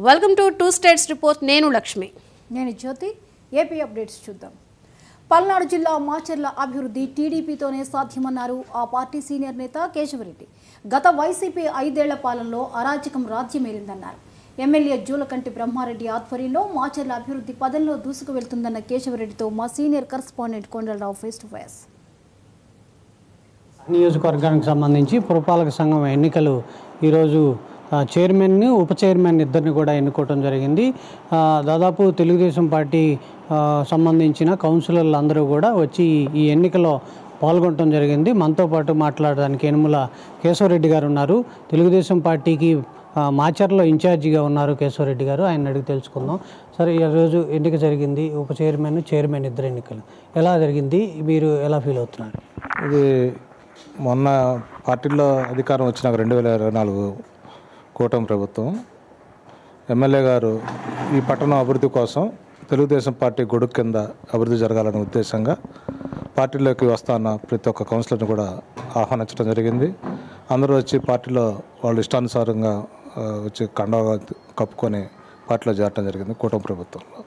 Welcome to two states report. నేను లక్ష్మి. నేను జ్యోతి. AP updates చూద్దాం. పల్నాడు జిల్లా మాచర్ల అభివృద్ధి టీడీపీతోనే సాధ్యమన్నారు ఆ పార్టీ సీనియర్ నేత కేశవరెడ్డి. గత వైసీపీ 5 ఏళ్ల పాలనలో అరాచకం రాజ్యమేలిందన్నారు. ఎమ్మెల్యే జూలకంటి బ్రహ్మారెడ్డి ఆధ్వర్యంలో మాచర్ల అభివృద్ధి పదంలో దూసుకు వెళ్తుందన్న కేశవరెడ్డితో మా senior correspondent Kondalarao face to face. నియోజకవర్గానికి సంబంధించి పురపాలక సంఘం ఎన్నికలు ఈరోజు చైర్మన్, ఉప చైర్మన్ ఇద్దరిని కూడా ఎన్నుకోవడం జరిగింది. దాదాపు తెలుగుదేశం పార్టీ సంబంధించిన కౌన్సిలర్లు అందరూ కూడా వచ్చి ఈ ఎన్నికలో పాల్గొనడం జరిగింది. మనతో పాటు మాట్లాడడానికి యనుమల కేశవరెడ్డి గారు ఉన్నారు. తెలుగుదేశం పార్టీకి మాచర్లో ఇన్ఛార్జిగా ఉన్నారు కేశవరెడ్డి గారు. ఆయన అడిగి తెలుసుకుందాం. సరే, ఈరోజు ఎన్నిక జరిగింది, ఉప చైర్మన్, చైర్మన్ ఇద్దరు ఎన్నికలు ఎలా జరిగింది, మీరు ఎలా ఫీల్ అవుతున్నారు? ఇది మొన్న పార్టీలో అధికారం వచ్చినాక 2024 కూటమి ప్రభుత్వం ఎమ్మెల్యే గారు ఈ పట్టణం అభివృద్ధి కోసం తెలుగుదేశం పార్టీ గొడుగు కింద అభివృద్ధి జరగాలనే ఉద్దేశంగా పార్టీలోకి వస్తున్న ప్రతి ఒక్క కౌన్సిలర్ని కూడా ఆహ్వానించడం జరిగింది. అందరూ వచ్చి పార్టీలో వాళ్ళు ఇష్టానుసారంగా వచ్చి కండవ కప్పుకొని పార్టీలో చేరడం జరిగింది. కూటమి ప్రభుత్వంలో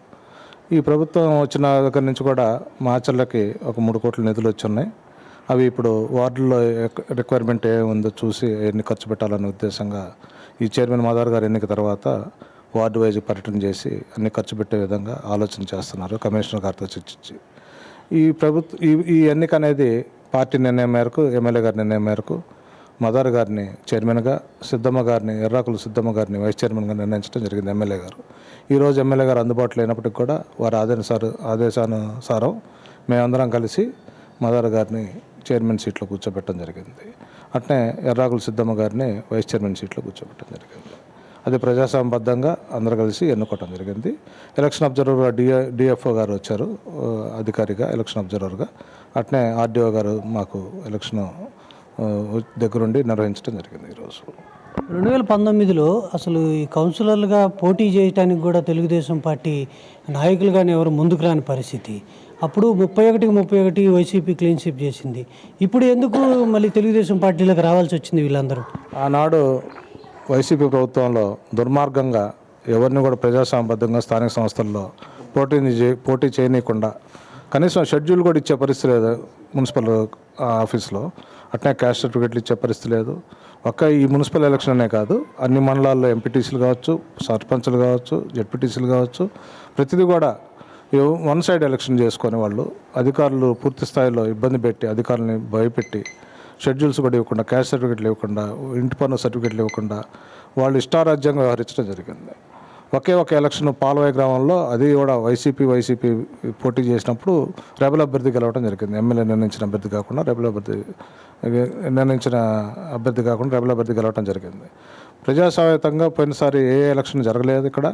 ఈ ప్రభుత్వం వచ్చిన దగ్గర నుంచి కూడా మాచర్లకి ఒక 3 కోట్ల నిధులు వచ్చి ఉన్నాయి. అవి ఇప్పుడు వార్డుల్లో రిక్వైర్మెంట్ ఏముందో చూసి ఎన్ని ఖర్చు పెట్టాలనే ఉద్దేశంగా ఈ చైర్మన్ మాదార్ గారు ఎన్నిక తర్వాత వార్డు వైజ్ పర్యటన చేసి అన్ని ఖర్చు పెట్టే విధంగా ఆలోచన చేస్తున్నారు కమిషనర్ గారితో చర్చించి. ఈ ఎన్నిక అనేది పార్టీ నిర్ణయం మేరకు, ఎమ్మెల్యే గారి నిర్ణయం మేరకు మదార్ గారిని చైర్మన్గా, సిద్ధమ్మ గారిని, ఎర్రాకుల సిద్ధమ్మ గారిని వైస్ చైర్మన్గా నిర్ణయించడం జరిగింది ఎమ్మెల్యే గారు. ఈరోజు ఎమ్మెల్యే గారు అందుబాటులో లేనప్పటికీ కూడా వారి ఆదేశానుసారం మేమందరం కలిసి మదార్ గారిని చైర్మన్ సీట్లో కూర్చోబెట్టడం జరిగింది. అట్నే ఎర్రాకుల సిద్ధమ్మ గారిని వైస్ చైర్మన్ సీట్లో కూర్చోబెట్టడం జరిగింది. అది ప్రజాస్వామ్యబద్ధంగా అందరూ కలిసి ఎన్నుకోవడం జరిగింది. ఎలక్షన్ అబ్జర్వర్గా డిఎఫ్ఓ గారు వచ్చారు అధికారిగా, ఎలక్షన్ అబ్జర్వర్గా. అట్నే ఆర్డీఓ గారు మాకు ఎలక్షన్ దగ్గరుండి నిర్వహించడం జరిగింది. ఈరోజు 2019లో అసలు ఈ కౌన్సిలర్లుగా పోటీ చేయడానికి కూడా తెలుగుదేశం పార్టీ నాయకులు కానీ ఎవరు ముందుకు రాని పరిస్థితి. అప్పుడు 31 వైసీపీ క్లీన్ స్వీప్ చేసింది. ఇప్పుడు ఎందుకు మళ్ళీ తెలుగుదేశం పార్టీలోకి రావాల్సి వచ్చింది వీళ్ళందరూ? ఆనాడు వైసీపీ ప్రభుత్వంలో దుర్మార్గంగా ఎవరిని కూడా ప్రజాస్వామ్యబద్ధంగా స్థానిక సంస్థల్లో పోటీ చేయనీయకుండా కనీసం షెడ్యూల్ కూడా ఇచ్చే పరిస్థితి లేదు. మున్సిపల్ ఆఫీస్లో అట్నే క్యాస్ట్ సర్టిఫికేట్లు ఇచ్చే పరిస్థితి లేదు. ఈ మున్సిపల్ ఎలక్షన్ అనే కాదు, అన్ని మండలాల్లో ఎంపీటీసీలు కావచ్చు, సర్పంచ్లు కావచ్చు, జెడ్పీటీసీలు కావచ్చు, ప్రతిదీ కూడా వన్ సైడ్ ఎలక్షన్ చేసుకొని వాళ్ళు అధికారులు పూర్తి స్థాయిలో ఇబ్బంది పెట్టి, అధికారులని భయపెట్టి, షెడ్యూల్స్ కూడా ఇవ్వకుండా, క్యాస్ట్ సర్టిఫికేట్లు ఇవ్వకుండా, ఇంటి పన్ను సర్టిఫికేట్లు ఇవ్వకుండా వాళ్ళు ఇష్టారాజ్యంగా వ్యవహరించడం జరిగింది. ఒక ఎలక్షన్ పాలవాయి గ్రామంలో, అది కూడా వైసీపీ పోటీ చేసినప్పుడు రెబల్ అభ్యర్థి గెలవడం జరిగింది. ఎమ్మెల్యే నిర్ణయించిన అభ్యర్థి కాకుండా రెబల్ అభ్యర్థి గెలవడం జరిగింది. ప్రజాస్వామ్యంగా పోయినసారి ఏ ఎలక్షన్ జరగలేదు. ఇక్కడ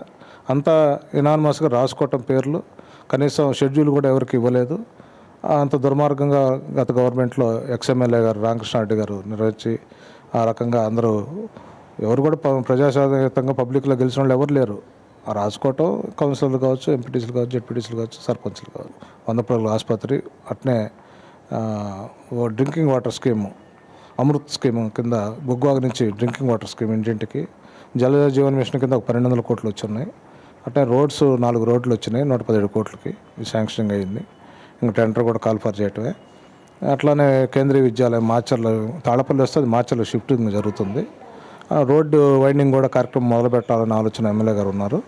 అంతా ఇనానిమస్గా రాసుకోవటం పేర్లు, కనీసం షెడ్యూల్ కూడా ఎవరికి ఇవ్వలేదు. అంత దుర్మార్గంగా గత గవర్నమెంట్లో ఎక్స్ఎమ్మెల్యే గారు రామకృష్ణారెడ్డి గారు నిర్వహించి ఆ రకంగా అందరూ ఎవరు కూడా ప్రజాస్వామ్యంగా పబ్లిక్లో గెలిచిన వాళ్ళు ఎవరు లేరు. రాసుకోవటం కౌన్సిలర్లు కావచ్చు, ఎంపీటీసీలు కావచ్చు, జెడ్పీటీసీలు కావచ్చు, సర్పంచ్లు కావచ్చు, 100 పడకల ఆసుపత్రి, అట్నే drinking water scheme, Amrit scheme కింద బుగ్వాగ్ నుంచి డ్రింకింగ్ వాటర్ స్కీమ్ ఇంటింటికి, జల జీవన్ మిషన్ కింద 1200 కోట్లు వచ్చున్నాయి. అట్నే రోడ్స్ 4 రోడ్లు వచ్చినాయి 117 కోట్లకి శాంక్షనింగ్ అయ్యింది. ఇంకా టెండర్ కూడా కాల్ఫర్ చేయటమే. అట్లానే కేంద్రీయ విద్యాలయం మాచర్లో, తాళపల్లి వస్తే అది మాచర్లో షిఫ్టింగ్ జరుగుతుంది. రోడ్డు వైండింగ్ కూడా కార్యక్రమం మొదలుపెట్టాలనే ఆలోచన ఎమ్మెల్యే గారు ఉన్నారు.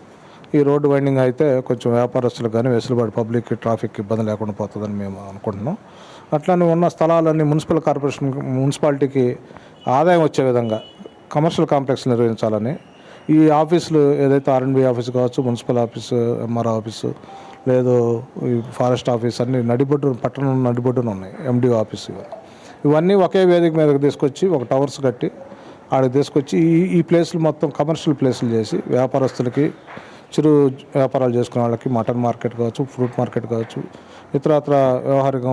ఈ రోడ్డు వైండింగ్ అయితే కొంచెం వ్యాపారస్తులకు కానీ వెసులుబాటు, పబ్లిక్ ట్రాఫిక్ ఇబ్బంది లేకుండా పోతుందని మేము అనుకుంటున్నాం. అట్లానే ఉన్న స్థలాలన్నీ మున్సిపాలిటీకి ఆదాయం వచ్చే విధంగా కమర్షియల్ కాంప్లెక్స్ నిర్వహించాలని, ఈ ఆఫీసులు ఏదైతే R&B ఆఫీసు కావచ్చు, మున్సిపల్ ఆఫీసు, MRO ఆఫీసు, లేదు ఈ ఫారెస్ట్ ఆఫీస్ అన్నీ పట్టణం నడిబొడ్డున ఉన్నాయి. MDO ఆఫీసు, ఇవన్నీ ఒకే వేదిక మీదకి తీసుకొచ్చి ఒక టవర్స్ కట్టి ఆడికి తీసుకొచ్చి ఈ ప్లేసులు మొత్తం కమర్షియల్ ప్లేసులు చేసి వ్యాపారస్తులకి, చిరు వ్యాపారాలు చేసుకునే వాళ్ళకి మటన్ మార్కెట్ కావచ్చు, ఫ్రూట్ మార్కెట్ కావచ్చు, ఇతరత్ర వ్యవహారిక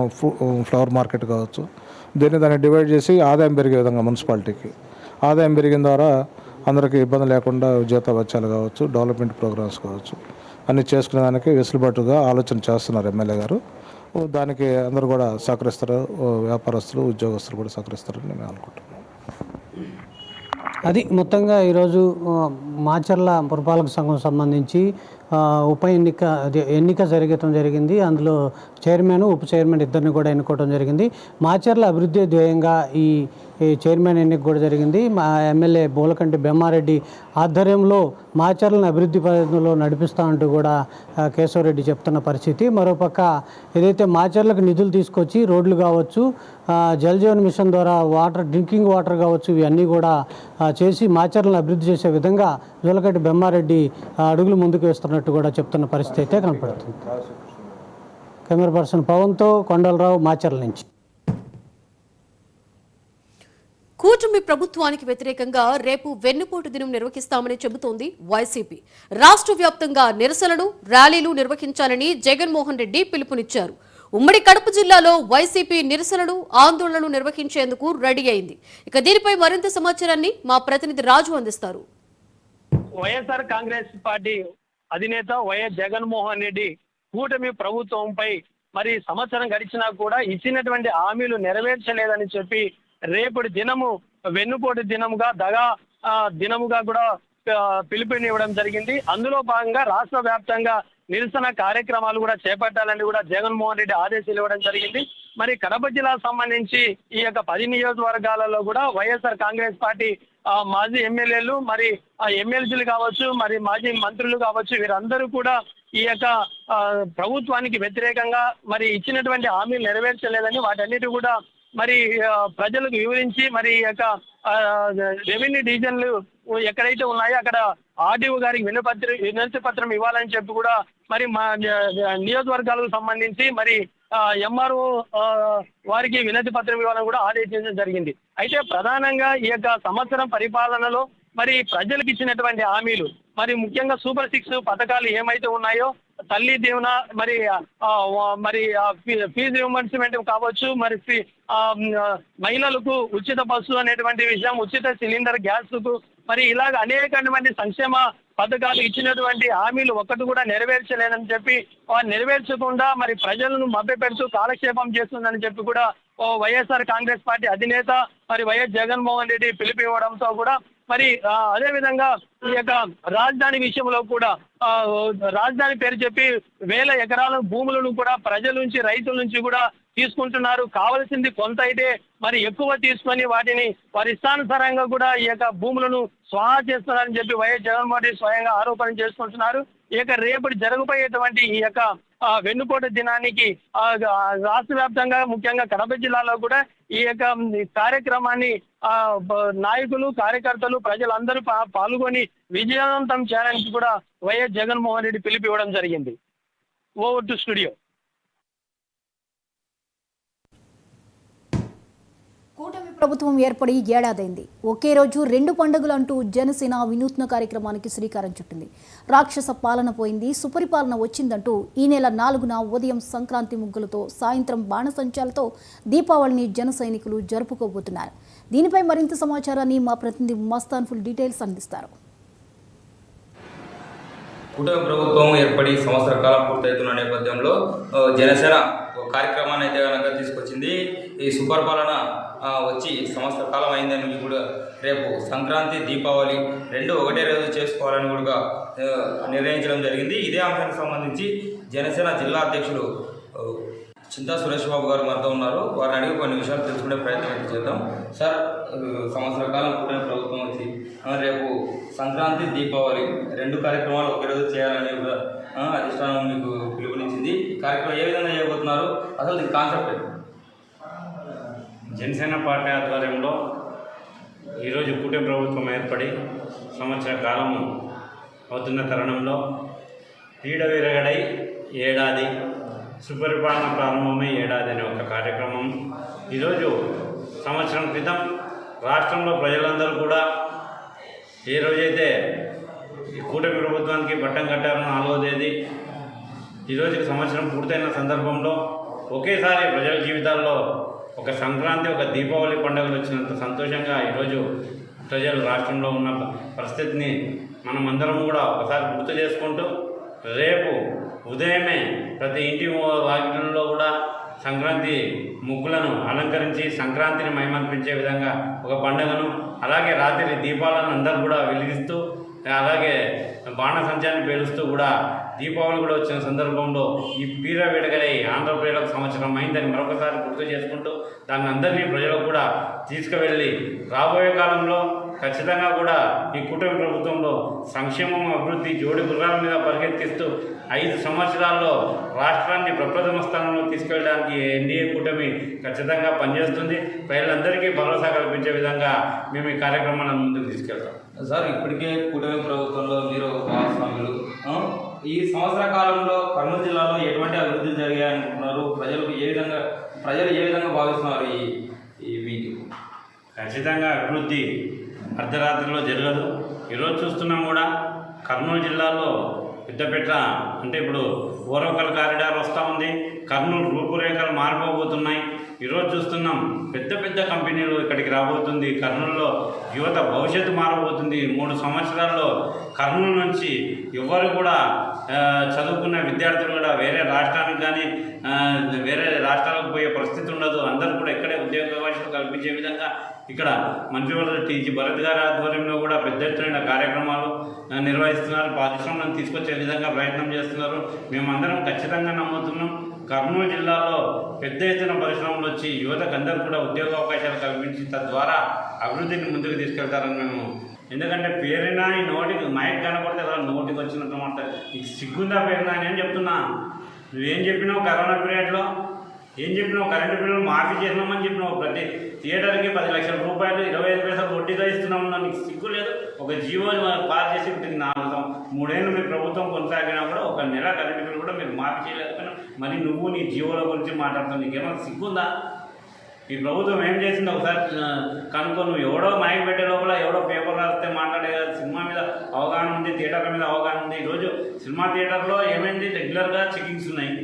ఫ్లవర్ మార్కెట్ కావచ్చు, దాన్ని డివైడ్ చేసి ఆదాయం పెరిగే విధంగా మున్సిపాలిటీకి ఆదాయం పెరిగిన ద్వారా అందరికీ ఇబ్బంది లేకుండా జీతాభత్యాలు కావచ్చు, డెవలప్మెంట్ ప్రోగ్రామ్స్ కావచ్చు, అన్నీ చేసుకునే దానికి వెసులుబాటుగా ఆలోచన చేస్తున్నారు ఎమ్మెల్యే గారు. దానికి అందరూ కూడా సహకరిస్తారు, వ్యాపారస్తులు, ఉద్యోగస్తులు కూడా సహకరిస్తారని మేము అనుకుంటున్నాం. అది మొత్తంగా ఈరోజు మాచర్ల పురపాలక సంఘం సంబంధించి ఉప ఎన్నిక ఎన్నిక జరగటం జరిగింది. అందులో చైర్మన్ ఉప చైర్మన్ ఇద్దరిని కూడా ఎన్నుకోవడం జరిగింది. మాచర్ల అభివృద్ధి ధ్యేయంగా ఈ చైర్మన్ ఎన్నిక కూడా జరిగింది. మా ఎమ్మెల్యే బోలకంటి బెమ్మారెడ్డి ఆధ్వర్యంలో మాచర్లను అభివృద్ధి పథంలో నడిపిస్తామంటూ కూడా కేశవరెడ్డి చెప్తున్న పరిస్థితి. మరోపక్క ఏదైతే మాచర్లకు నిధులు తీసుకొచ్చి రోడ్లు కావచ్చు, జల్ జీవన్ మిషన్ ద్వారా డ్రింకింగ్ వాటర్ కావచ్చు, ఇవన్నీ కూడా చేసి మాచర్లను అభివృద్ధి చేసే విధంగా జోలకంటి బెమ్మారెడ్డి అడుగులు ముందుకు వేస్తున్నట్టు కూడా చెప్తున్న పరిస్థితి అయితే కనపడుతుంది. కెమెరా పర్సన్ పవన్తో కొండలరావు, మాచర్ల నుంచి. కూటమి ప్రభుత్వానికి వ్యతిరేకంగా రేపు వెన్నుపోటు దినం నిర్వహిస్తామని చెబుతోంది వైసీపీ. రాష్ట్ర వ్యాప్తంగా నిరసనలు, ర్యాలీలు నిర్వహించాలని జగన్మోహన్ రెడ్డి పిలుపునిచ్చారు. ఉమ్మడి కడప జిల్లాలో వైసీపీ నిరసనలు, ఆందోళనలు నిర్వహించేందుకు రెడీ అయింది. ఇక దీనిపై మరింత సమాచారాన్ని మా ప్రతినిధి రాజు అందిస్తారు. వైఎస్ఆర్ కాంగ్రెస్ పార్టీ అధినేత వైఎస్ జగన్మోహన్ రెడ్డి కూటమి ప్రభుత్వంపై మరి సంవత్సరం గడిచినా కూడా ఇచ్చినటువంటి హామీలు నెరవేర్చలేదని చెప్పి రేపటి దినము వెన్నుపోటు దినముగా దినముగా కూడా పిలుపునివ్వడం జరిగింది. అందులో భాగంగా రాష్ట్ర వ్యాప్తంగా నిరసన కార్యక్రమాలు కూడా చేపట్టాలని కూడా జగన్మోహన్ రెడ్డి ఆదేశాలు ఇవ్వడం జరిగింది. మరి కడప జిల్లాకు సంబంధించి ఈ యొక్క 10 నియోజకవర్గాలలో కూడా వైఎస్ఆర్ కాంగ్రెస్ పార్టీ మాజీ ఎమ్మెల్యేలు, మరి ఎమ్మెల్సీలు కావచ్చు, మరి మాజీ మంత్రులు కావచ్చు, వీరందరూ కూడా ఈ యొక్క ప్రభుత్వానికి వ్యతిరేకంగా మరి ఇచ్చినటువంటి హామీలు నెరవేర్చలేదని వాటన్నిటి కూడా మరి ప్రజలకు వివరించి మరి ఈ యొక్క రెవెన్యూ డివిజన్లు ఎక్కడైతే ఉన్నాయో అక్కడ ఆర్డీఓ గారికి వినతి పత్రం ఇవ్వాలని చెప్పి కూడా మరి మా నియోజకవర్గాలకు సంబంధించి మరి ఎంఆర్ఓ వారికి వినతి పత్రం ఇవ్వాలని కూడా ఆదేశించడం జరిగింది. అయితే ప్రధానంగా ఈ యొక్క సంవత్సరం పరిపాలనలో మరి ప్రజలకు ఇచ్చినటువంటి హామీలు, మరి ముఖ్యంగా సూపర్ 6 పథకాలు ఏమైతే ఉన్నాయో, తల్లి దీవెన, మరి ఫీజు రియంబర్స్మెంట్ కావచ్చు, మరి మహిళలకు ఉచిత బస్సు అనేటువంటి విషయం, ఉచిత సిలిండర్ గ్యాస్కు, మరి ఇలాగ అనేకటువంటి సంక్షేమ పథకాలు ఇచ్చినటువంటి హామీలు ఒక్కటి కూడా నెరవేర్చలేదని చెప్పి నెరవేర్చకుండా మరి ప్రజలను మభ్యపెడుతూ కాలక్షేపం చేస్తుందని చెప్పి కూడా వైఎస్ఆర్ కాంగ్రెస్ పార్టీ అధినేత మరి వైఎస్ జగన్మోహన్ రెడ్డి పిలుపునివ్వడంతో కూడా మరి అదే విధంగా ఈ యొక్క రాజధాని విషయంలో కూడా రాజధాని పేరు చెప్పి వేల ఎకరాల భూములను కూడా ప్రజల నుంచి, రైతుల నుంచి కూడా తీసుకుంటున్నారు. కావలసింది కొంత అయితే మరి ఎక్కువ తీసుకొని వాటిని వారి ఇష్టానుసారంగా కూడా ఈ యొక్క భూములను స్వాహా చేస్తున్నారని చెప్పి వైఎస్ జగన్మోహన్ రెడ్డి స్వయంగా ఆరోపణ చేసుకుంటున్నారు. ఈ యొక్క రేపటి జరగబోయేటువంటి ఈ యొక్క వెన్నుపోటు దినానికి రాష్ట్ర వ్యాప్తంగా ముఖ్యంగా కడప జిల్లాలో కూడా ఈ యొక్క కార్యక్రమాన్ని నాయకులు, కార్యకర్తలు, ప్రజలందరూ పాల్గొని విజయవంతం చేయడానికి కూడా వైఎస్ జగన్మోహన్ రెడ్డి పిలుపివ్వడం జరిగింది. Over to studio. కూటమి ప్రభుత్వం ఏర్పడి ఏడాదైంది. ఒకే రోజు 2 పండుగలు అంటూ జనసేన వినూత్న కార్యక్రమానికి శ్రీకారం చుట్టింది. రాక్షస పాలన పోయింది, సుపరిపాలన వచ్చిందంటూ ఈ నెల 4న ఉదయం సంక్రాంతి ముగ్గులతో, సాయంత్రం బాణసంచాలతో దీపావళిని జన సైనికులు జరుపుకోబోతున్నారు. దీనిపై మరింత సమాచారాన్ని మా ప్రతినిధి మస్తాన్ ఫుల్ డీటెయిల్స్ అందిస్తారు. కూటమి ప్రభుత్వం ఏర్పడి సంవత్సర కాలం పూర్తవుతున్న నేపథ్యంలో జనసేన కార్యక్రమాన్ని అయితే కనుక తీసుకొచ్చింది. ఈ సుపరిపాలన వచ్చి సంవత్సర కాలం అయిందని కూడా రేపు సంక్రాంతి, దీపావళి 2 ఒకటే రోజు చేసుకోవాలని కూడా నిర్ణయించడం జరిగింది. ఇదే అంశానికి సంబంధించి జనసేన జిల్లా అధ్యక్షులు చింతా సురేష్ బాబు గారు మనతో ఉన్నారు. వారిని అడిగి కొన్ని విషయాలు తెలుసుకునే ప్రయత్నం చేద్దాం. సార్, సంవత్సర కాలం కూటమి ప్రభుత్వం వచ్చి రేపు సంక్రాంతి, దీపావళి 2 కార్యక్రమాలు ఒకే రోజు చేయాలని కూడా అధిష్టానం మీకు పిలుపునిచ్చింది. కార్యక్రమం ఏ విధంగా చేయబోతున్నారు, అసలు దీని కాన్సెప్ట్ ఏంటి? జనసేన పార్టీ ఆధ్వర్యంలో ఈరోజు కూటమి ప్రభుత్వం ఏర్పడి సంవత్సర కాలము అవుతున్న తరుణంలో పీడ విరగడై ఏడాది, సుపరిపాలన ప్రారంభమై ఏడాది అనే ఒక కార్యక్రమం ఈరోజు సంవత్సరం క్రితం రాష్ట్రంలో ప్రజలందరూ కూడా ఏ రోజైతే ఈ కూటమి ప్రభుత్వానికి పట్టం కట్టారో 4వ తేదీ, ఈరోజుకి సంవత్సరం పూర్తయిన సందర్భంలో ఒకేసారి ప్రజల జీవితాల్లో ఒక సంక్రాంతి, ఒక దీపావళి పండుగలు వచ్చినంత సంతోషంగా ఈరోజు ప్రజలు రాష్ట్రంలో ఉన్న పరిస్థితిని మనం అందరం కూడా ఒకసారి గుర్తు చేసుకుంటూ రేపు ఉదయమే ప్రతి ఇంటి వాకిట్లో కూడా సంక్రాంతి ముగ్గులను అలంకరించి సంక్రాంతిని మైమర్పించే విధంగా ఒక పండుగను, అలాగే రాత్రి దీపాలను అందరూ కూడా వెలిగిస్తూ, అలాగే బాణసంచాన్ని పేలుస్తూ కూడా దీపావళి కూడా వచ్చిన సందర్భంలో ఈ పీర వేడుకలై ఆంధ్రప్రదేశ్లకు సంవత్సరం అయిందని మరొకసారి గుర్తు చేసుకుంటూ దాన్ని అందరినీ ప్రజలకు కూడా తీసుకువెళ్ళి రాబోయే కాలంలో ఖచ్చితంగా కూడా ఈ కూటమి ప్రభుత్వంలో సంక్షేమం, అభివృద్ధి జోడి గుర్రాల మీద పరిగెత్తిస్తూ 5 సంవత్సరాల్లో రాష్ట్రాన్ని ప్రప్రథమ స్థానంలో తీసుకెళ్ళడానికి ఎన్డీఏ కూటమి ఖచ్చితంగా పనిచేస్తుంది. ప్రజలందరికీ భరోసా కల్పించే విధంగా మేము ఈ కార్యక్రమాలను ముందుకు తీసుకెళ్తాం. సార్, ఇప్పటికే కూటమి ప్రభుత్వంలో మీరు భాగస్వాములు. ఈ సంవత్సర కాలంలో కర్నూలు జిల్లాలో ఎటువంటి అభివృద్ధి జరిగాయనుకుంటున్నారు? ప్రజలు ఏ విధంగా భావిస్తున్నారు ఈ మీటింగ్? ఖచ్చితంగా అభివృద్ధి అర్ధరాత్రిలో జరగదు. ఈరోజు చూస్తున్నాం కూడా కర్నూలు జిల్లాలో పెద్దపేట అంటే ఇప్పుడు ఓరవకల్ కారిడార్ వస్తూ ఉంది. కర్నూలు రూపురేఖలు మారిపోబోతున్నాయి. ఈరోజు చూస్తున్నాం పెద్ద పెద్ద కంపెనీలు ఇక్కడికి రాబోతుంది. కర్నూలులో యువత భవిష్యత్తు మారబోతుంది. 3 సంవత్సరాల్లో కర్నూలు నుంచి ఎవరు కూడా చదువుకున్న విద్యార్థులు కూడా వేరే రాష్ట్రానికి కానీ వేరే రాష్ట్రాలకు పోయే పరిస్థితి ఉండదు. అందరూ కూడా ఇక్కడే ఉద్యోగ అవకాశాలు కల్పించే విధంగా ఇక్కడ మంత్రివర్యులు టీజీ భరత్ గారి ఆధ్వర్యంలో కూడా పెద్ద ఎత్తున కార్యక్రమాలు నిర్వహిస్తున్నారు. పారిశ్రమలను తీసుకొచ్చే విధంగా ప్రయత్నం చేస్తున్నారు. మేమందరం ఖచ్చితంగా నమ్ముతున్నాం కర్నూలు జిల్లాలో పెద్ద ఎత్తున పరిశ్రమలు వచ్చి యువతకు అందరూ కూడా ఉద్యోగ అవకాశాలు కల్పించి తద్వారా అభివృద్ధిని ముందుకు తీసుకెళ్తారని మేము. ఎందుకంటే పేరునా ఈ నోటికి మైక్ కనపడితే అలా నోటికి వచ్చినట్టు మాట్లాడు. నీకు సిగ్గుందా పేరునా అని చెప్తున్నా. నువ్వేం చెప్పినావు కరోనా పీరియడ్లో? ఏం చెప్పినావు? కరెంటు బిల్లులు మాఫీ చేసినామని చెప్పినావు. ప్రతి థియేటర్కి 10 లక్షల రూపాయలు 25 పైసలు వడ్డీగా ఇస్తున్నాము. నీకు సిగ్గు లేదు? ఒక జీవో పాస్ చేసి 3 ఏళ్ళు మీ ప్రభుత్వం కొనసాగినా కూడా 1 నెల కరెంటు బిల్లు కూడా మీరు మాఫీ చేయలేకపోయినా మరి నువ్వు నీ జీవోల గురించి మాట్లాడుతావు. నీకేమైనా సిగ్గుందా? ఈ ప్రభుత్వం ఏం చేసిందో ఒకసారి కనుక్కో. నువ్వు ఎవడో మైక్ పెట్టే లోపల ఎవడో పేపర్ రాస్తే మాట్లాడే కదా. సినిమా మీద అవగాహన ఉంది, థియేటర్ల మీద అవగాహన ఉంది. ఈరోజు సినిమా థియేటర్లో ఏమైంది, రెగ్యులర్గా చెకింగ్స్ ఉన్నాయి.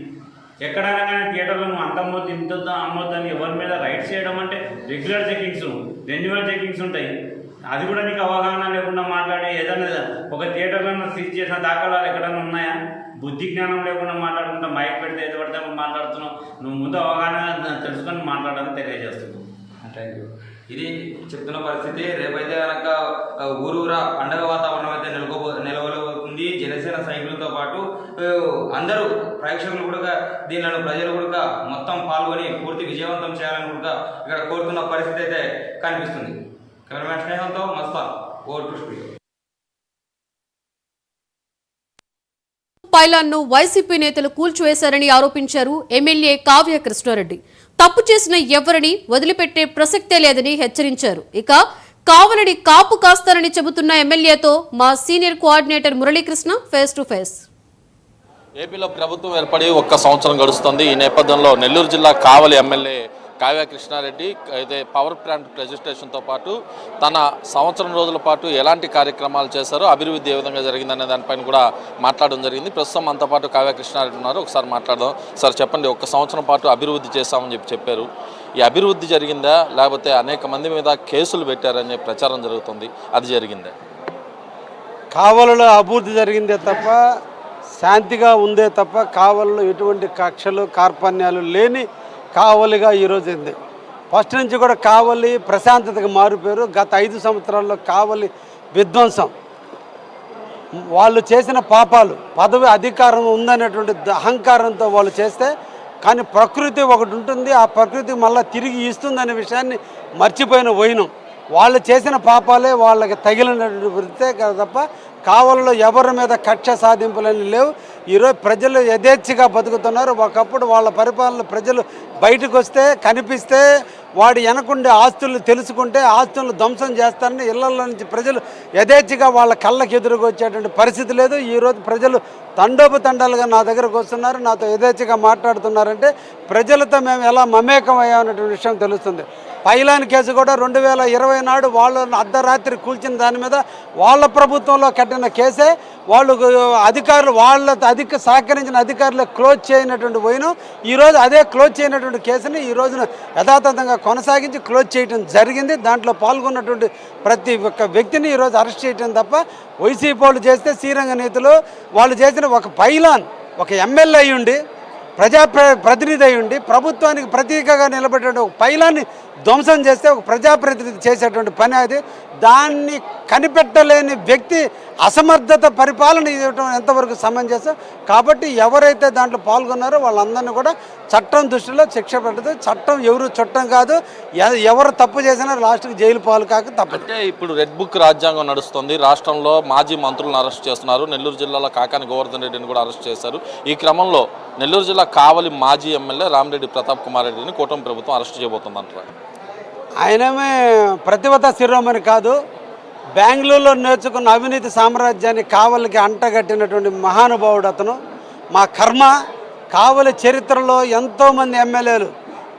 ఎక్కడైనా కానీ థియేటర్లో నువ్వు అంతమ్మొద్దు ఇంతొద్దు అమ్మొద్దని ఎవరి మీద రైట్స్ చేయడం అంటే రెగ్యులర్ చెకింగ్స్, రెన్యువల్ చెకింగ్స్ ఉంటాయి. అది కూడా నీకు అవగాహన లేకుండా మాట్లాడి ఏదైనా ఒక థియేటర్లో సీజ్ చేసిన దాఖలాలు ఎక్కడైనా ఉన్నాయా? బుద్ధి జ్ఞానం లేకుండా మాట్లాడుకుంటా మైక్ పెడితే ఏది పడితే మాట్లాడుతున్నావు. నువ్వు ముందు అవగాహన తెలుసుకొని మాట్లాడాలని తెలియజేస్తున్నావు. Thank you. ఇది చెప్తున్న పరిస్థితి. రేపైతే కనుక ఊరూరా పండగ వాతావరణం అయితే నిలవబోతుంది. జనసేన సైనికులతో పాటు అందరూ ప్రేక్షకులు కూడా దీనిలో ప్రజలు కూడా మొత్తం పాల్గొని పూర్తి విజయవంతం చేయాలని కూడా ఇక్కడ కోరుతున్న పరిస్థితి అయితే కనిపిస్తుంది. కెమెరామెన్ స్నేహంతో మస్తాన్, ఓవర్ టు స్టూడియో. పైలాన్ను వైసీపీ నేతలు కూల్చివేశారని ఆరోపించారు ఎమ్మెల్యే కావ్య కృష్ణారెడ్డి. తప్పు చేసిన ఎవరిని వదిలిపెట్టే ప్రసక్తే లేదని హెచ్చరించారు. ఇక కావలడి కాపు కాస్తారని చెబుతున్న ఎమ్మెల్యేతో మా senior coordinator Muralikrishna face to face. ఏపీలో ప్రభుత్వం ఏర్పడి 1 సంవత్సరం గడుస్తుంది. ఈ నేపథ్యంలో నెల్లూరు జిల్లా కావలి ఎమ్మెల్యే కావ్య కృష్ణారెడ్డి అయితే పవర్ ప్లాంట్ ప్రెజెంటేషన్తో పాటు తన సంవత్సరం రోజుల పాటు ఎలాంటి కార్యక్రమాలు చేశారో, అభివృద్ధి ఏ విధంగా జరిగిందనే దానిపైన కూడా మాట్లాడడం జరిగింది. ప్రస్తుతం మనతో పాటు కావ్య కృష్ణారెడ్డి ఉన్నారు. ఒకసారి మాట్లాడదాం. సార్ చెప్పండి, 1 సంవత్సరం పాటు అభివృద్ధి చేస్తామని చెప్పారు. ఈ అభివృద్ధి జరిగిందా, లేకపోతే అనేక మంది మీద కేసులు పెట్టారని చెప్పి ప్రచారం జరుగుతుంది, అది జరిగిందా? కావలిలో అభివృద్ధి జరిగిందే తప్ప, శాంతిగా ఉందే తప్ప, కావలిలో ఎటువంటి కక్షలు కార్పణ్యాలు లేని కావలిగా ఈరోజు ఉంది. ఫస్ట్ నుంచి కూడా కావలి ప్రశాంతతకు మారిపోయారు. గత 5 సంవత్సరాల్లో కావలి విధ్వంసం, వాళ్ళు చేసిన పాపాలు, పదవి అధికారం ఉందనేటువంటి అహంకారంతో వాళ్ళు చేస్తే, కానీ ప్రకృతి ఒకటి ఉంటుంది, ఆ ప్రకృతి మళ్ళీ తిరిగి ఇస్తుందనే విషయాన్ని మర్చిపోయిన పోయినాం. వాళ్ళు చేసిన పాపాలే వాళ్ళకి తగిలినటువంటి వృత్తే కదా తప్ప కావలిలో ఎవరి మీద కక్ష సాధింపులని లేవు. ఈరోజు ప్రజలు యథేచ్ఛగా బతుకుతున్నారు. ఒకప్పుడు వాళ్ళ పరిపాలన ప్రజలు బయటకు వస్తే కనిపిస్తే వాడి వెనకుండే ఆస్తులు తెలుసుకుంటే ఆస్తులను ధ్వంసం చేస్తారని ఇళ్లలో నుంచి ప్రజలు యథేచ్ఛగా వాళ్ళ కళ్ళకి ఎదురుకు వచ్చేటువంటి పరిస్థితి లేదు. ఈరోజు ప్రజలు తండోపతండాలుగా నా దగ్గరకు వస్తున్నారు, నాతో యథేచ్ఛగా మాట్లాడుతున్నారంటే ప్రజలతో మేము ఎలా మమేకం అయ్యామనేటువంటి విషయం తెలుస్తుంది. పైలాన్ కేసు కూడా 2020 నాడు వాళ్ళను అర్ధరాత్రి కూల్చిన దాని మీద వాళ్ళ ప్రభుత్వంలో కట్టిన కేసే. వాళ్ళు అధికారులు వాళ్ళ సహకరించిన అధికారులు క్లోజ్ చేయనటువంటి పోయినాం. ఈరోజు అదే క్లోజ్ చేయనటువంటి కేసుని ఈ రోజున యథాతథంగా కొనసాగించి క్లోజ్ చేయడం జరిగింది. దాంట్లో పాల్గొన్నటువంటి ప్రతి ఒక్క వ్యక్తిని ఈరోజు అరెస్ట్ చేయడం తప్ప వైసీపీ వాళ్ళు చేస్తే శ్రీరంగ నేతలు వాళ్ళు చేసిన ఒక పైలాన్, ఒక ఎమ్మెల్యే అయ్యుండి ప్రతినిధి అయి ఉండి ప్రభుత్వానికి ప్రతీకగా నిలబడే ఒక పైలాన్ని ధ్వంసం చేస్తే ఒక ప్రజాప్రతినిధి చేసేటువంటి పని అది. దాన్ని కనిపెట్టలేని వ్యక్తి అసమర్థత పరిపాలన ఇవ్వడం ఎంతవరకు సమంజసం. కాబట్టి ఎవరైతే దాంట్లో పాల్గొన్నారో వాళ్ళందరినీ కూడా చట్టం దృష్టిలో శిక్ష పెట్టదు. చట్టం ఎవరు చుట్టం కాదు. ఎవరు తప్పు చేసినా లాస్ట్కి జైలు పాలు కాక తప్పదు. అంటే ఇప్పుడు రెడ్ బుక్ రాజ్యాంగం నడుస్తుంది. రాష్ట్రంలో మాజీ మంత్రులను అరెస్ట్ చేస్తున్నారు. నెల్లూరు జిల్లాలో కాకాని గోవర్ధన్ రెడ్డిని కూడా అరెస్ట్ చేశారు. ఈ క్రమంలో నెల్లూరు జిల్లా కావలి మాజీ ఎమ్మెల్యే రామిరెడ్డి ప్రతాప్ కుమార్ రెడ్డిని కూటమి ప్రభుత్వం అరెస్ట్ చేయబోతుంది అంటారు. ఆయనమే ప్రతిభత శిరోమణి కాదు. బెంగళూరులో నేర్చుకున్న అవినీతి సామ్రాజ్యాన్ని కావలికి అంటగట్టినటువంటి మహానుభావుడు అతను. మా కర్మ కావలి చరిత్రలో ఎంతోమంది ఎమ్మెల్యేలు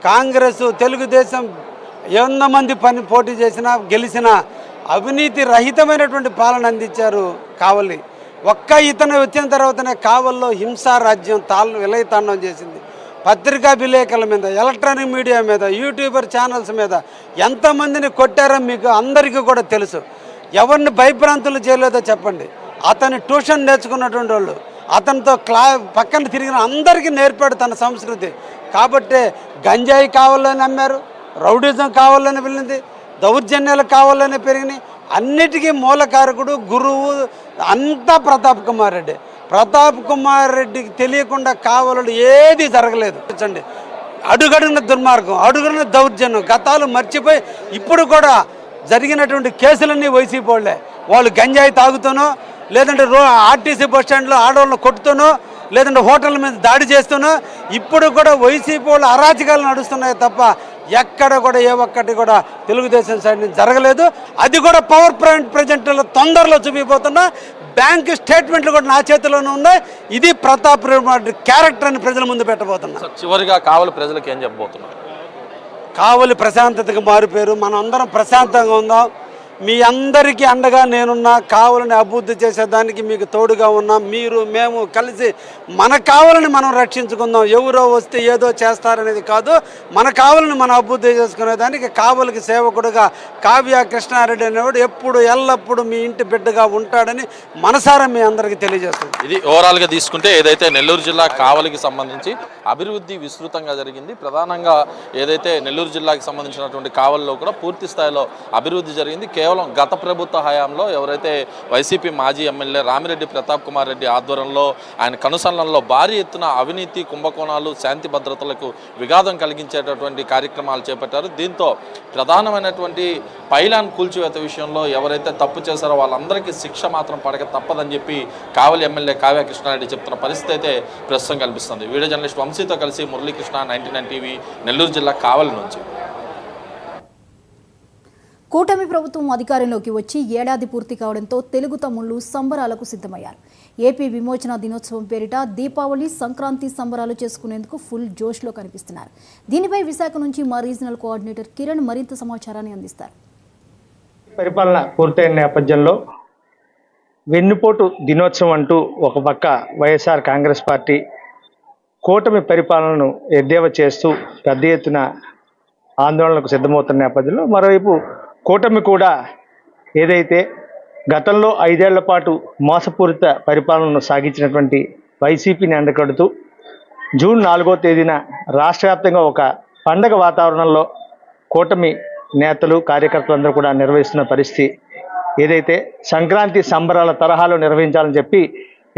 కాంగ్రెస్ తెలుగుదేశం ఎంతమంది పోటీ చేసినా గెలిచినా అవినీతి రహితమైనటువంటి పాలన అందించారు కావలి. ఒక్క ఇతను వచ్చిన తర్వాతనే కావల్లో హింసా రాజ్యం విలయతాండం చేసింది. పత్రికా విలేకరుల మీద, ఎలక్ట్రానిక్ మీడియా మీద, యూట్యూబర్ ఛానల్స్ మీద ఎంతమందిని కొట్టారో మీకు అందరికీ కూడా తెలుసు. ఎవరిని భయభ్రాంతులు చేయలేదో చెప్పండి. అతని ట్యూషన్ నేర్చుకున్నటువంటి వాళ్ళు, అతనితో పక్కన తిరిగిన అందరికీ నేర్పాడు తన సంస్కృతి. కాబట్టి గంజాయి కావాలని అమ్మారు, రౌడిజం కావాలని వెళ్ళింది, దౌర్జన్యాలు కావాలని పెరిగినాయి. అన్నిటికీ మూలకారకుడు గురువు అంతా ప్రతాప్ కుమార్ రెడ్డి. ప్రతాప్ కుమార్ రెడ్డికి తెలియకుండా కావాలని ఏది జరగలేదు. చూడండి, అడుగడుగున దుర్మార్గం, అడుగున దౌర్జన్యం, గతాలు మర్చిపోయి ఇప్పుడు కూడా జరిగినటువంటి కేసులన్నీ వైసీపీ వాళ్ళే. వాళ్ళు గంజాయి తాగుతానో, లేదంటే ఆర్టీసీ బస్ స్టాండ్లో ఆడవాళ్ళని కొట్టుతానో, లేదంటే హోటళ్ళ మీద దాడి చేస్తానో, ఇప్పుడు కూడా వైసీపీ వాళ్ళు అరాచకాలు నడుస్తున్నాయి తప్ప ఎక్కడ కూడా ఏ ఒక్కటి కూడా తెలుగుదేశం సైడ్ నుంచి జరగలేదు. అది కూడా పవర్ పాయింట్ ప్రజెంట్లో తొందరలో చూపిపోతున్నా. బ్యాంక్ స్టేట్మెంట్లు కూడా నా చేతిలోనే ఉన్నాయి. ఇది ప్రతాప్ రెడ్డి క్యారెక్టర్ అని ప్రజల ముందు పెట్టబోతున్నా. చివరిగా కావలి ప్రజలకు ఏం చెప్పబోతున్నారు? కావలి ప్రశాంతతకు మారిపోయారు. మనం అందరం ప్రశాంతంగా ఉందాం. మీ అందరికీ అండగా నేనున్నా. కావలిని అభివృద్ధి చేసేదానికి మీకు తోడుగా ఉన్నాం. మీరు మేము కలిసి మన కావలిని మనం రక్షించుకుందాం. ఎవరో వస్తే ఏదో చేస్తారనేది కాదు. మన కావలిని మనం అభివృద్ధి చేసుకునేదానికి కావలికి సేవకుడుగా కావ్య కృష్ణారెడ్డి అనేవాడు ఎప్పుడు ఎల్లప్పుడూ మీ ఇంటి బిడ్డగా ఉంటాడని మనసారా మీ అందరికీ తెలియజేస్తుంది. ఇది ఓవరాల్గా తీసుకుంటే ఏదైతే నెల్లూరు జిల్లా కావలికి సంబంధించి అభివృద్ధి విస్తృతంగా జరిగింది. ప్రధానంగా ఏదైతే నెల్లూరు జిల్లాకి సంబంధించినటువంటి కావలిలో కూడా పూర్తి స్థాయిలో అభివృద్ధి జరిగింది. కేవలం గత ప్రభుత్వ హయాంలో ఎవరైతే వైసీపీ మాజీ ఎమ్మెల్యే రామిరెడ్డి ప్రతాప్ కుమార్ రెడ్డి ఆధ్వర్యంలో ఆయన కనుసన్నల్లో భారీ ఎత్తున అవినీతి కుంభకోణాలు, శాంతి భద్రతలకు విఘాతం కలిగించేటటువంటి కార్యక్రమాలు చేపట్టారు. దీంతో ప్రధానమైనటువంటి పైలాన్ కూల్చివేత విషయంలో ఎవరైతే తప్పు చేశారో వాళ్ళందరికీ శిక్ష మాత్రం పడక తప్పదని చెప్పి కావలి ఎమ్మెల్యే కావ్య కృష్ణారెడ్డి చెప్తున్న పరిస్థితి అయితే ప్రస్తుతం కనిపిస్తుంది. వీడియో జర్నలిస్ట్ వంశీతో కలిసి మురళీకృష్ణ, 99 టీవీ, నెల్లూరు జిల్లా కావలి నుంచి. కూటమి ప్రభుత్వం అధికారంలోకి వచ్చి ఏడాది పూర్తి కావడంతో తెలుగు తమ్ముళ్లు సంబరాలకు సిద్ధమయ్యారు. ఏపీ విమోచన దినోత్సవం పేరిట దీపావళి, సంక్రాంతి సంబరాలు చేసుకునేందుకు ఫుల్ జోష్లో కనిపిస్తున్నారు. దీనిపై విశాఖ నుంచి మా రీజనల్ కోఆర్డినేటర్ కిరణ్ మరింత సమాచారాన్ని అందిస్తారు. పరిపాలన పూర్తయిన నేపథ్యంలో వెన్నుపోటు దినోత్సవం అంటూ ఒక పక్క వైఎస్ఆర్ కాంగ్రెస్ పార్టీ కూటమి పరిపాలనను ఎద్దేవా చేస్తూ పెద్ద ఎత్తున ఆందోళనకు సిద్ధమవుతున్న నేపథ్యంలో మరోవైపు కూటమి కూడా ఏదైతే గతంలో 5 ఏళ్ల పాటు మోసపూరిత పరిపాలనను సాగించినటువంటి వైసీపీని ఎండకడుతూ జూన్ 4వ తేదీన రాష్ట్ర వ్యాప్తంగా ఒక పండగ వాతావరణంలో కూటమి నేతలు, కార్యకర్తలందరూ కూడా నిర్వహిస్తున్న పరిస్థితి. ఏదైతే సంక్రాంతి సంబరాల తరహాలో నిర్వహించాలని చెప్పి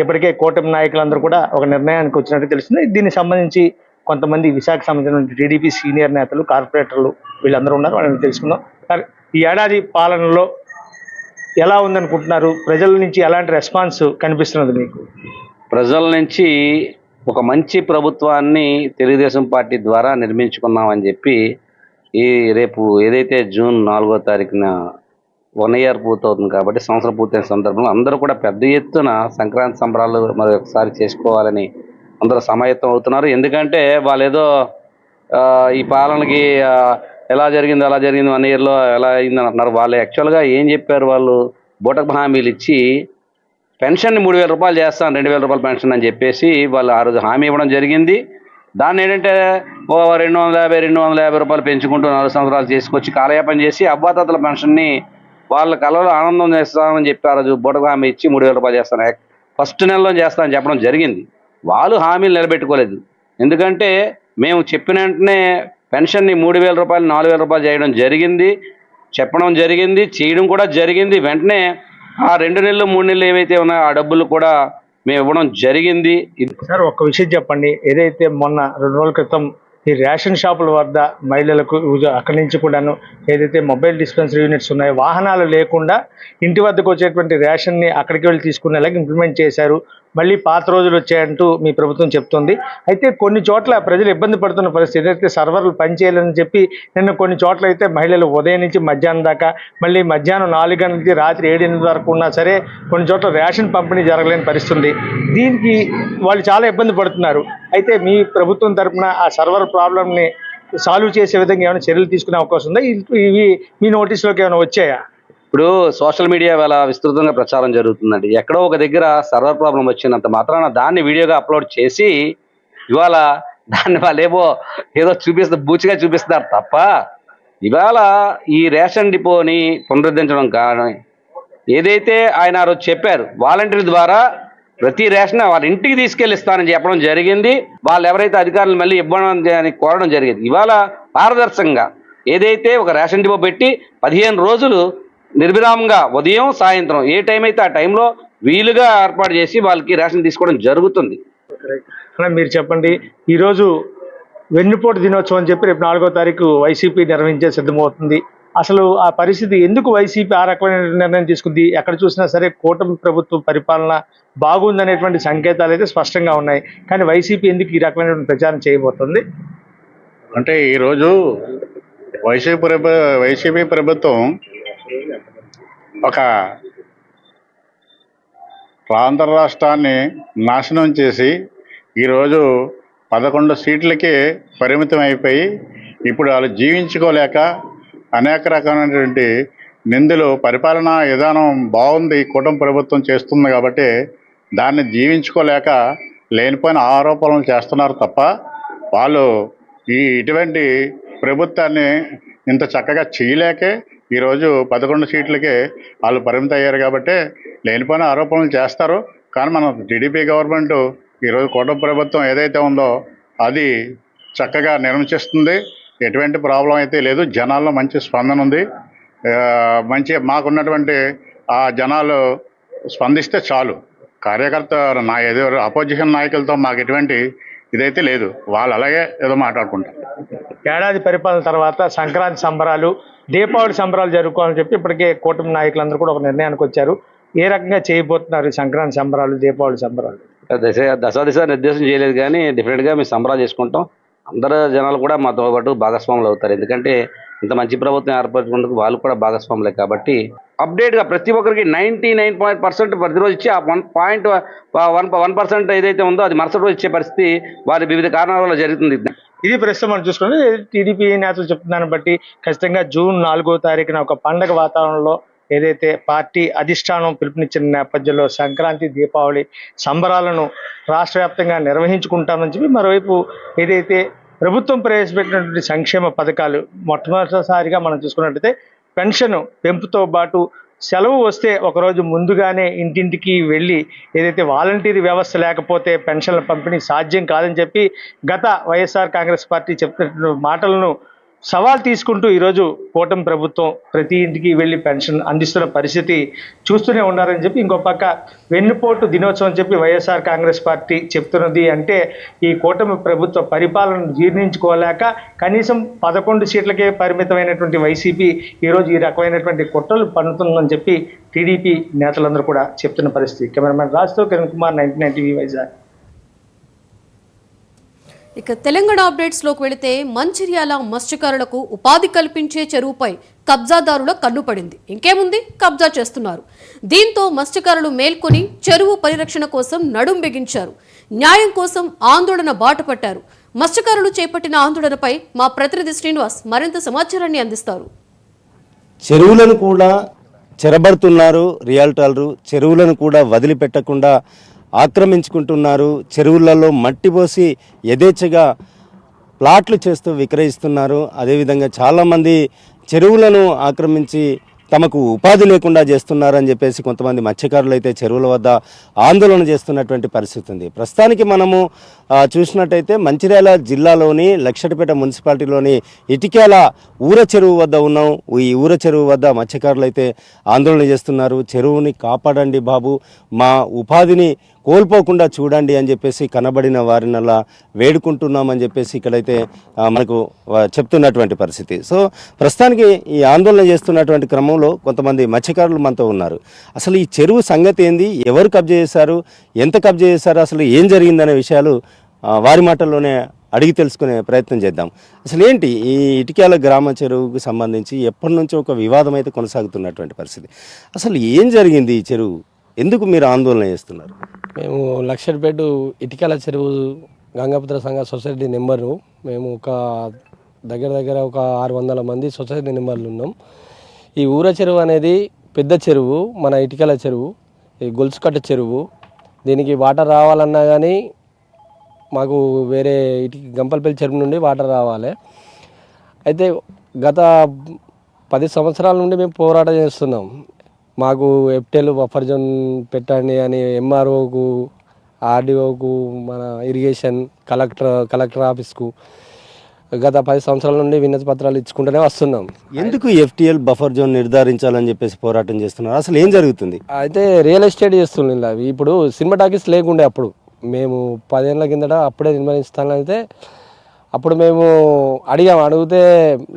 ఇప్పటికే కూటమి నాయకులందరూ కూడా ఒక నిర్ణయానికి వచ్చినట్టు తెలుస్తుంది. దీనికి సంబంధించి కొంతమంది విశాఖ సంబంధించిన టీడీపీ సీనియర్ నేతలు, కార్పొరేటర్లు వీళ్ళందరూ ఉన్నారు. వాళ్ళని తెలుసుకుందాం. ఈ ఏడాది పాలనలో ఎలా ఉందనుకుంటున్నారు? ప్రజల నుంచి ఎలాంటి రెస్పాన్స్ కనిపిస్తున్నది మీకు? ప్రజల నుంచి ఒక మంచి ప్రభుత్వాన్ని తెలుగుదేశం పార్టీ ద్వారా నిర్మించుకున్నామని చెప్పి రేపు ఏదైతే జూన్ 4వ తారీఖున 1 ఇయర్ పూర్తవుతుంది కాబట్టి సంవత్సరం పూర్తయిన సందర్భంలో అందరూ కూడా పెద్ద ఎత్తున సంక్రాంతి సంబరాలు మరి ఒకసారి చేసుకోవాలని అందరూ సమాయత్తం అవుతున్నారు. ఎందుకంటే వాళ్ళు ఏదో ఈ పాలనకి ఎలా జరిగింది అలా జరిగింది 1 ఇయర్లో ఎలా అయిందని అంటున్నారు. వాళ్ళు యాక్చువల్గా ఏం చెప్పారు? వాళ్ళు బూటకపు హామీలు ఇచ్చి పెన్షన్ని 3,000 రూపాయలు చేస్తాను, 2,000 రూపాయల పెన్షన్ అని చెప్పేసి వాళ్ళు ఆ రోజు హామీ ఇవ్వడం జరిగింది. దాన్ని ఏంటంటే 250 రూపాయలు పెంచుకుంటూ 4 సంవత్సరాలు చేసుకొచ్చి కాలయాపన చేసి అవ్వాతాతల పెన్షన్ని వాళ్ళ కళలో ఆనందం చేస్తామని చెప్పి ఆ రోజు బూటకపు హామీ ఇచ్చి 3,000 రూపాయలు చేస్తాను, ఫస్ట్ నెలలో చేస్తానని చెప్పడం జరిగింది. వాళ్ళు హామీలు నిలబెట్టుకోలేదు. ఎందుకంటే మేము చెప్పిన వెంటనే పెన్షన్ని 3,000 రూపాయలు 4,000 రూపాయలు చేయడం జరిగింది, చెప్పడం జరిగింది, చేయడం కూడా జరిగింది. వెంటనే ఆ 2 నెలలు 3 నెలలు ఏవైతే ఉన్నాయో ఆ డబ్బులు కూడా మేము ఇవ్వడం జరిగింది. సార్ ఒక్క విషయం చెప్పండి, ఏదైతే మొన్న 2 రోజుల క్రితం ఈ రేషన్ షాపుల వద్ద మహిళలకు అక్కడి నుంచి కూడాను ఏదైతే మొబైల్ డిస్పెన్సరీ యూనిట్స్ ఉన్నాయో వాహనాలు లేకుండా ఇంటి వద్దకు వచ్చేటువంటి రేషన్ని అక్కడికి వెళ్ళి తీసుకునేలాగా ఇంప్లిమెంట్ చేశారు. మళ్ళీ పాత రోజులు వచ్చాయంటూ మీ ప్రభుత్వం చెప్తుంది. అయితే కొన్ని చోట్ల ప్రజలు ఇబ్బంది పడుతున్న పరిస్థితి, ఏదైతే సర్వర్లు పనిచేయాలని చెప్పి నిన్న కొన్ని చోట్ల అయితే మహిళలు ఉదయం నుంచి మధ్యాహ్నం దాకా, మళ్ళీ మధ్యాహ్నం 4 గంటల నుంచి రాత్రి 7-8 వరకు ఉన్నా సరే కొన్ని చోట్ల రేషన్ పంపిణీ జరగలేని పరిస్థితి ఉంది. దీనికి వాళ్ళు చాలా ఇబ్బంది పడుతున్నారు. అయితే మీ ప్రభుత్వం తరఫున ఆ సర్వర్ ప్రాబ్లంని సాల్వ్ చేసే విధంగా ఏమైనా చర్యలు తీసుకునే అవకాశం ఉందా? ఇవి మీ నోటీసులోకి ఏమైనా వచ్చాయా? ఇప్పుడు సోషల్ మీడియా వేళ విస్తృతంగా ప్రచారం జరుగుతుందండి. ఎక్కడో ఒక దగ్గర సర్వర్ ప్రాబ్లం వచ్చినంత మాత్రాన దాన్ని వీడియోగా అప్లోడ్ చేసి ఇవాళ దాన్ని వాళ్ళు ఏదో బూచిగా చూపిస్తున్నారు తప్ప ఇవాళ ఈ రేషన్ డిపోని పునరుద్ధరించడం కానీ ఏదైతే ఆయన ఆ రోజు చెప్పారు వాలంటీర్ ద్వారా ప్రతి రేషన్ వాళ్ళ ఇంటికి తీసుకెళ్ళి ఇస్తానని చెప్పడం జరిగింది. వాళ్ళు ఎవరైతే అధికారులు మళ్ళీ ఇవ్వడం అని కోరడం జరిగింది. ఇవాళ పారదర్శకంగా ఏదైతే ఒక రేషన్ డిపో పెట్టి 15 రోజులు నిర్విరామంగా ఉదయం సాయంత్రం ఏ టైం అయితే ఆ టైంలో వీలుగా ఏర్పాటు చేసి వాళ్ళకి రేషన్ తీసుకోవడం జరుగుతుంది. మీరు చెప్పండి, ఈరోజు వెన్నుపోటు దినోత్సవం అని చెప్పి రేపు 4వ తారీఖు వైసీపీ నిర్వహించే సిద్ధమవుతుంది. అసలు ఆ పరిస్థితి ఎందుకు వైసీపీ ఆ రకమైన నిర్ణయం తీసుకుంది? ఎక్కడ చూసినా సరే కూటమి ప్రభుత్వ పరిపాలన బాగుందనేటువంటి సంకేతాలు అయితే స్పష్టంగా ఉన్నాయి. కానీ వైసీపీ ఎందుకు ఈ రకమైన ప్రచారం చేయబోతుంది? అంటే ఈరోజు వైసీపీ ప్రభుత్వం ఒక ఆంధ్ర రాష్ట్రాన్ని నాశనం చేసి ఈరోజు 11 సీట్లకే పరిమితం అయిపోయి ఇప్పుడు వాళ్ళు జీవించుకోలేక అనేక రకమైనటువంటి నిందులు, పరిపాలనా విధానం బాగుంది కూటమి ప్రభుత్వం చేస్తుంది కాబట్టి దాన్ని జీవించుకోలేక లేనిపోయిన ఆరోపణలు చేస్తున్నారు తప్ప వాళ్ళు ఇటువంటి ప్రభుత్వాన్ని ఇంత చక్కగా చేయలేకే ఈరోజు 11 సీట్లకే వాళ్ళు పరిమితం అయ్యారు కాబట్టి లేనిపోయిన ఆరోపణలు చేస్తారు. కానీ మన టీడీపీ గవర్నమెంట్ ఈరోజు కూటమి ప్రభుత్వం ఏదైతే ఉందో అది చక్కగా నిర్మించేస్తుంది. ఎటువంటి ప్రాబ్లం అయితే లేదు. జనాల్లో మంచి స్పందన ఉంది. మాకున్నటువంటి ఆ జనాలు స్పందిస్తే చాలు. కార్యకర్త ఏదో అపోజిషన్ నాయకులతో మాకు ఎటువంటి ఇదైతే లేదు. వాళ్ళు అలాగే ఏదో మాట్లాడుకుంటారు. ఏడాది పరిపాలన తర్వాత సంక్రాంతి సంబరాలు, దీపావళి సంబరాలు జరుపుకోవాలని చెప్పి ఇప్పటికే కూటమి నాయకులందరూ కూడా ఒక నిర్ణయానికి వచ్చారు. ఏ రకంగా చేయబోతున్నారు సంక్రాంతి సంబరాలు, దీపావళి సంబరాలు? దశ నిర్దేశం చేయలేదు కానీ డెఫినెట్గా మేము సంబరాలు చేసుకుంటాం. అందరు జనాలు కూడా మాతో పాటు భాగస్వాములు అవుతారు. ఎందుకంటే ఇంత మంచి ప్రభుత్వం ఏర్పరచుకున్నందుకు వాళ్ళు కూడా భాగస్వాములే కాబట్టి అప్డేట్గా ప్రతి ఒక్కరికి 99% ప్రతిరోజు ఇచ్చి ఆ 1% ఏదైతే ఉందో అది మరుసటి రోజు ఇచ్చే పరిస్థితి వారి వివిధ కారణాల వల్ల జరుగుతుంది. ఇది ప్రస్తుతం మనం చూసుకుంటే టీడీపీ నేతలు చెప్తున్నాను బట్టి ఖచ్చితంగా జూన్ 4వ తారీఖున ఒక పండగ వాతావరణంలో ఏదైతే పార్టీ అధిష్టానం పిలుపునిచ్చిన నేపథ్యంలో సంక్రాంతి, దీపావళి సంబరాలను రాష్ట్ర వ్యాప్తంగా నిర్వహించుకుంటామని చెప్పి మరోవైపు ఏదైతే ప్రభుత్వం ప్రవేశపెట్టినటువంటి సంక్షేమ పథకాలు మొట్టమొదటిసారిగా మనం చూసుకున్నట్టయితే పెన్షన్ పెంపుతో పాటు సెలవు వస్తే ఒకరోజు ముందుగానే ఇంటింటికి వెళ్ళి ఏదైతే వాలంటీర్ వ్యవస్థ లేకపోతే పెన్షన్ల పంపిణీ సాధ్యం కాదని చెప్పి గత వైఎస్ఆర్ కాంగ్రెస్ పార్టీ చెప్తున్న మాటలను సవాల్ తీసుకుంటూ ఈరోజు కూటమి ప్రభుత్వం ప్రతి ఇంటికి వెళ్ళి పెన్షన్ అందిస్తున్న పరిస్థితి చూస్తూనే ఉన్నారని చెప్పి ఇంకో పక్క వెన్నుపోటు దినోత్సవం అని చెప్పి వైఎస్ఆర్ కాంగ్రెస్ పార్టీ చెప్తున్నది. అంటే ఈ కూటమి ప్రభుత్వ పరిపాలనను జీర్ణించుకోలేక కనీసం 11 సీట్లకే పరిమితమైనటువంటి వైసీపీ ఈరోజు ఈ రకమైనటువంటి కుట్రలు పన్నుతుందని చెప్పి టీడీపీ నేతలందరూ కూడా చెప్తున్న పరిస్థితి. కెమెరామెన్ రాజ్తో కిరణ్ కుమార్, 99 టీవీ వైజాగ్. ఇక తెలంగాణ అప్డేట్స్లోకి వెళితే మంచిర్యాల మత్స్యకారులకు ఉపాధి కల్పించే చెరువుపై కబ్జాదారుల కన్ను పడింది. ఇంకేముంది, కబ్జా చేస్తున్నారు. దీంతో మత్స్యకారులు మేల్కొని చెరువు పరిరక్షణ కోసం నడుం బిగించారు. న్యాయం కోసం ఆందోళన బాటపట్టారు. మత్స్యకారులు చేపట్టిన ఆందోళనపై మా ప్రతినిధి శ్రీనివాస్ మరింత సమాచారాన్ని అందిస్తారు. చెరువులను కూడా చెరబడుతున్నారు రియాల్టర్లు. చెరువులను కూడా వదిలిపెట్టకుండా ఆక్రమించుకుంటున్నారు. చెరువులలో మట్టి పోసి యథేచ్ఛగా ప్లాట్లు చేస్తూ విక్రయిస్తున్నారు. అదేవిధంగా చాలామంది చెరువులను ఆక్రమించి తమకు ఉపాధి లేకుండా చేస్తున్నారని చెప్పేసి కొంతమంది మత్స్యకారులు అయితే చెరువుల వద్ద ఆందోళన చేస్తున్నటువంటి పరిస్థితి ఉంది. ప్రస్తుతానికి మనము చూసినట్టయితే మంచిర్యాల జిల్లాలోని లక్షటిపేట మున్సిపాలిటీలోని ఇటిక్యాల ఊర చెరువు వద్ద ఉన్నాం. ఈ ఊర చెరువు వద్ద మత్స్యకారులు అయితే ఆందోళన చేస్తున్నారు. చెరువుని కాపాడండి బాబు, మా ఉపాధిని కోల్పోకుండా చూడండి అని చెప్పేసి కనబడిన వారినల్లా వేడుకుంటున్నామని చెప్పేసి ఇక్కడైతే మనకు చెప్తున్నటువంటి పరిస్థితి. సో ప్రస్తుతానికి ఈ ఆందోళన చేస్తున్నటువంటి క్రమంలో కొంతమంది మత్స్యకారులు మనతో ఉన్నారు. అసలు ఈ చెరువు సంగతి ఏంది, ఎవరు కబ్జా చేశారు, ఎంత కబ్జా చేశారు, అసలు ఏం జరిగిందనే విషయాలు వారి మాటల్లోనే అడిగి తెలుసుకునే ప్రయత్నం చేద్దాం. అసలు ఏంటి ఈ ఇటిక్యాల గ్రామ చెరువుకు సంబంధించి ఎప్పటి నుంచో ఒక వివాదం అయితే కొనసాగుతున్నటువంటి పరిస్థితి. అసలు ఏం జరిగింది ఈ చెరువు, ఎందుకు మీరు ఆందోళన చేస్తున్నారు? మేము లక్షపేట ఇటిక్యాల చెరువు గంగాపుత్ర సంఘ సొసైటీ నెంబరు, మేము దగ్గర ఒక 600 మంది సొసైటీ నెంబర్లు ఉన్నాం. ఈ ఊర చెరువు అనేది పెద్ద చెరువు, మన ఇటిక్యాల చెరువు, ఈ గొలుసుకట్ట చెరువు. దీనికి వాటర్ రావాలన్నా కానీ మాకు వేరే గంపలపల్లి చెరువు నుండి వాటర్ రావాలి. అయితే గత 10 సంవత్సరాల నుండి మేము పోరాటం చేస్తున్నాం. మాకు ఎఫ్టెల్ బఫర్ జోన్ పెట్టండి అని ఎంఆర్ఓకు, ఆర్డీఓకు, మన ఇరిగేషన్ కలెక్టర్ ఆఫీస్కు గత 10 సంవత్సరాల నుండి వినతి పత్రాలు ఇచ్చుకుంటూనే వస్తున్నాం. ఎందుకు ఎఫ్టీఎల్ బఫర్ జోన్ నిర్ధారించాలని చెప్పేసి పోరాటం చేస్తున్నారు? అసలు ఏం జరుగుతుంది? అయితే రియల్ ఎస్టేట్ చేస్తున్నాం. అవి ఇప్పుడు సినిమా టాకీస్ లేకుండే అప్పుడు మేము 10 ఏళ్ళ కిందట అప్పుడే నిర్వహిస్తానంటే అప్పుడు మేము అడిగితే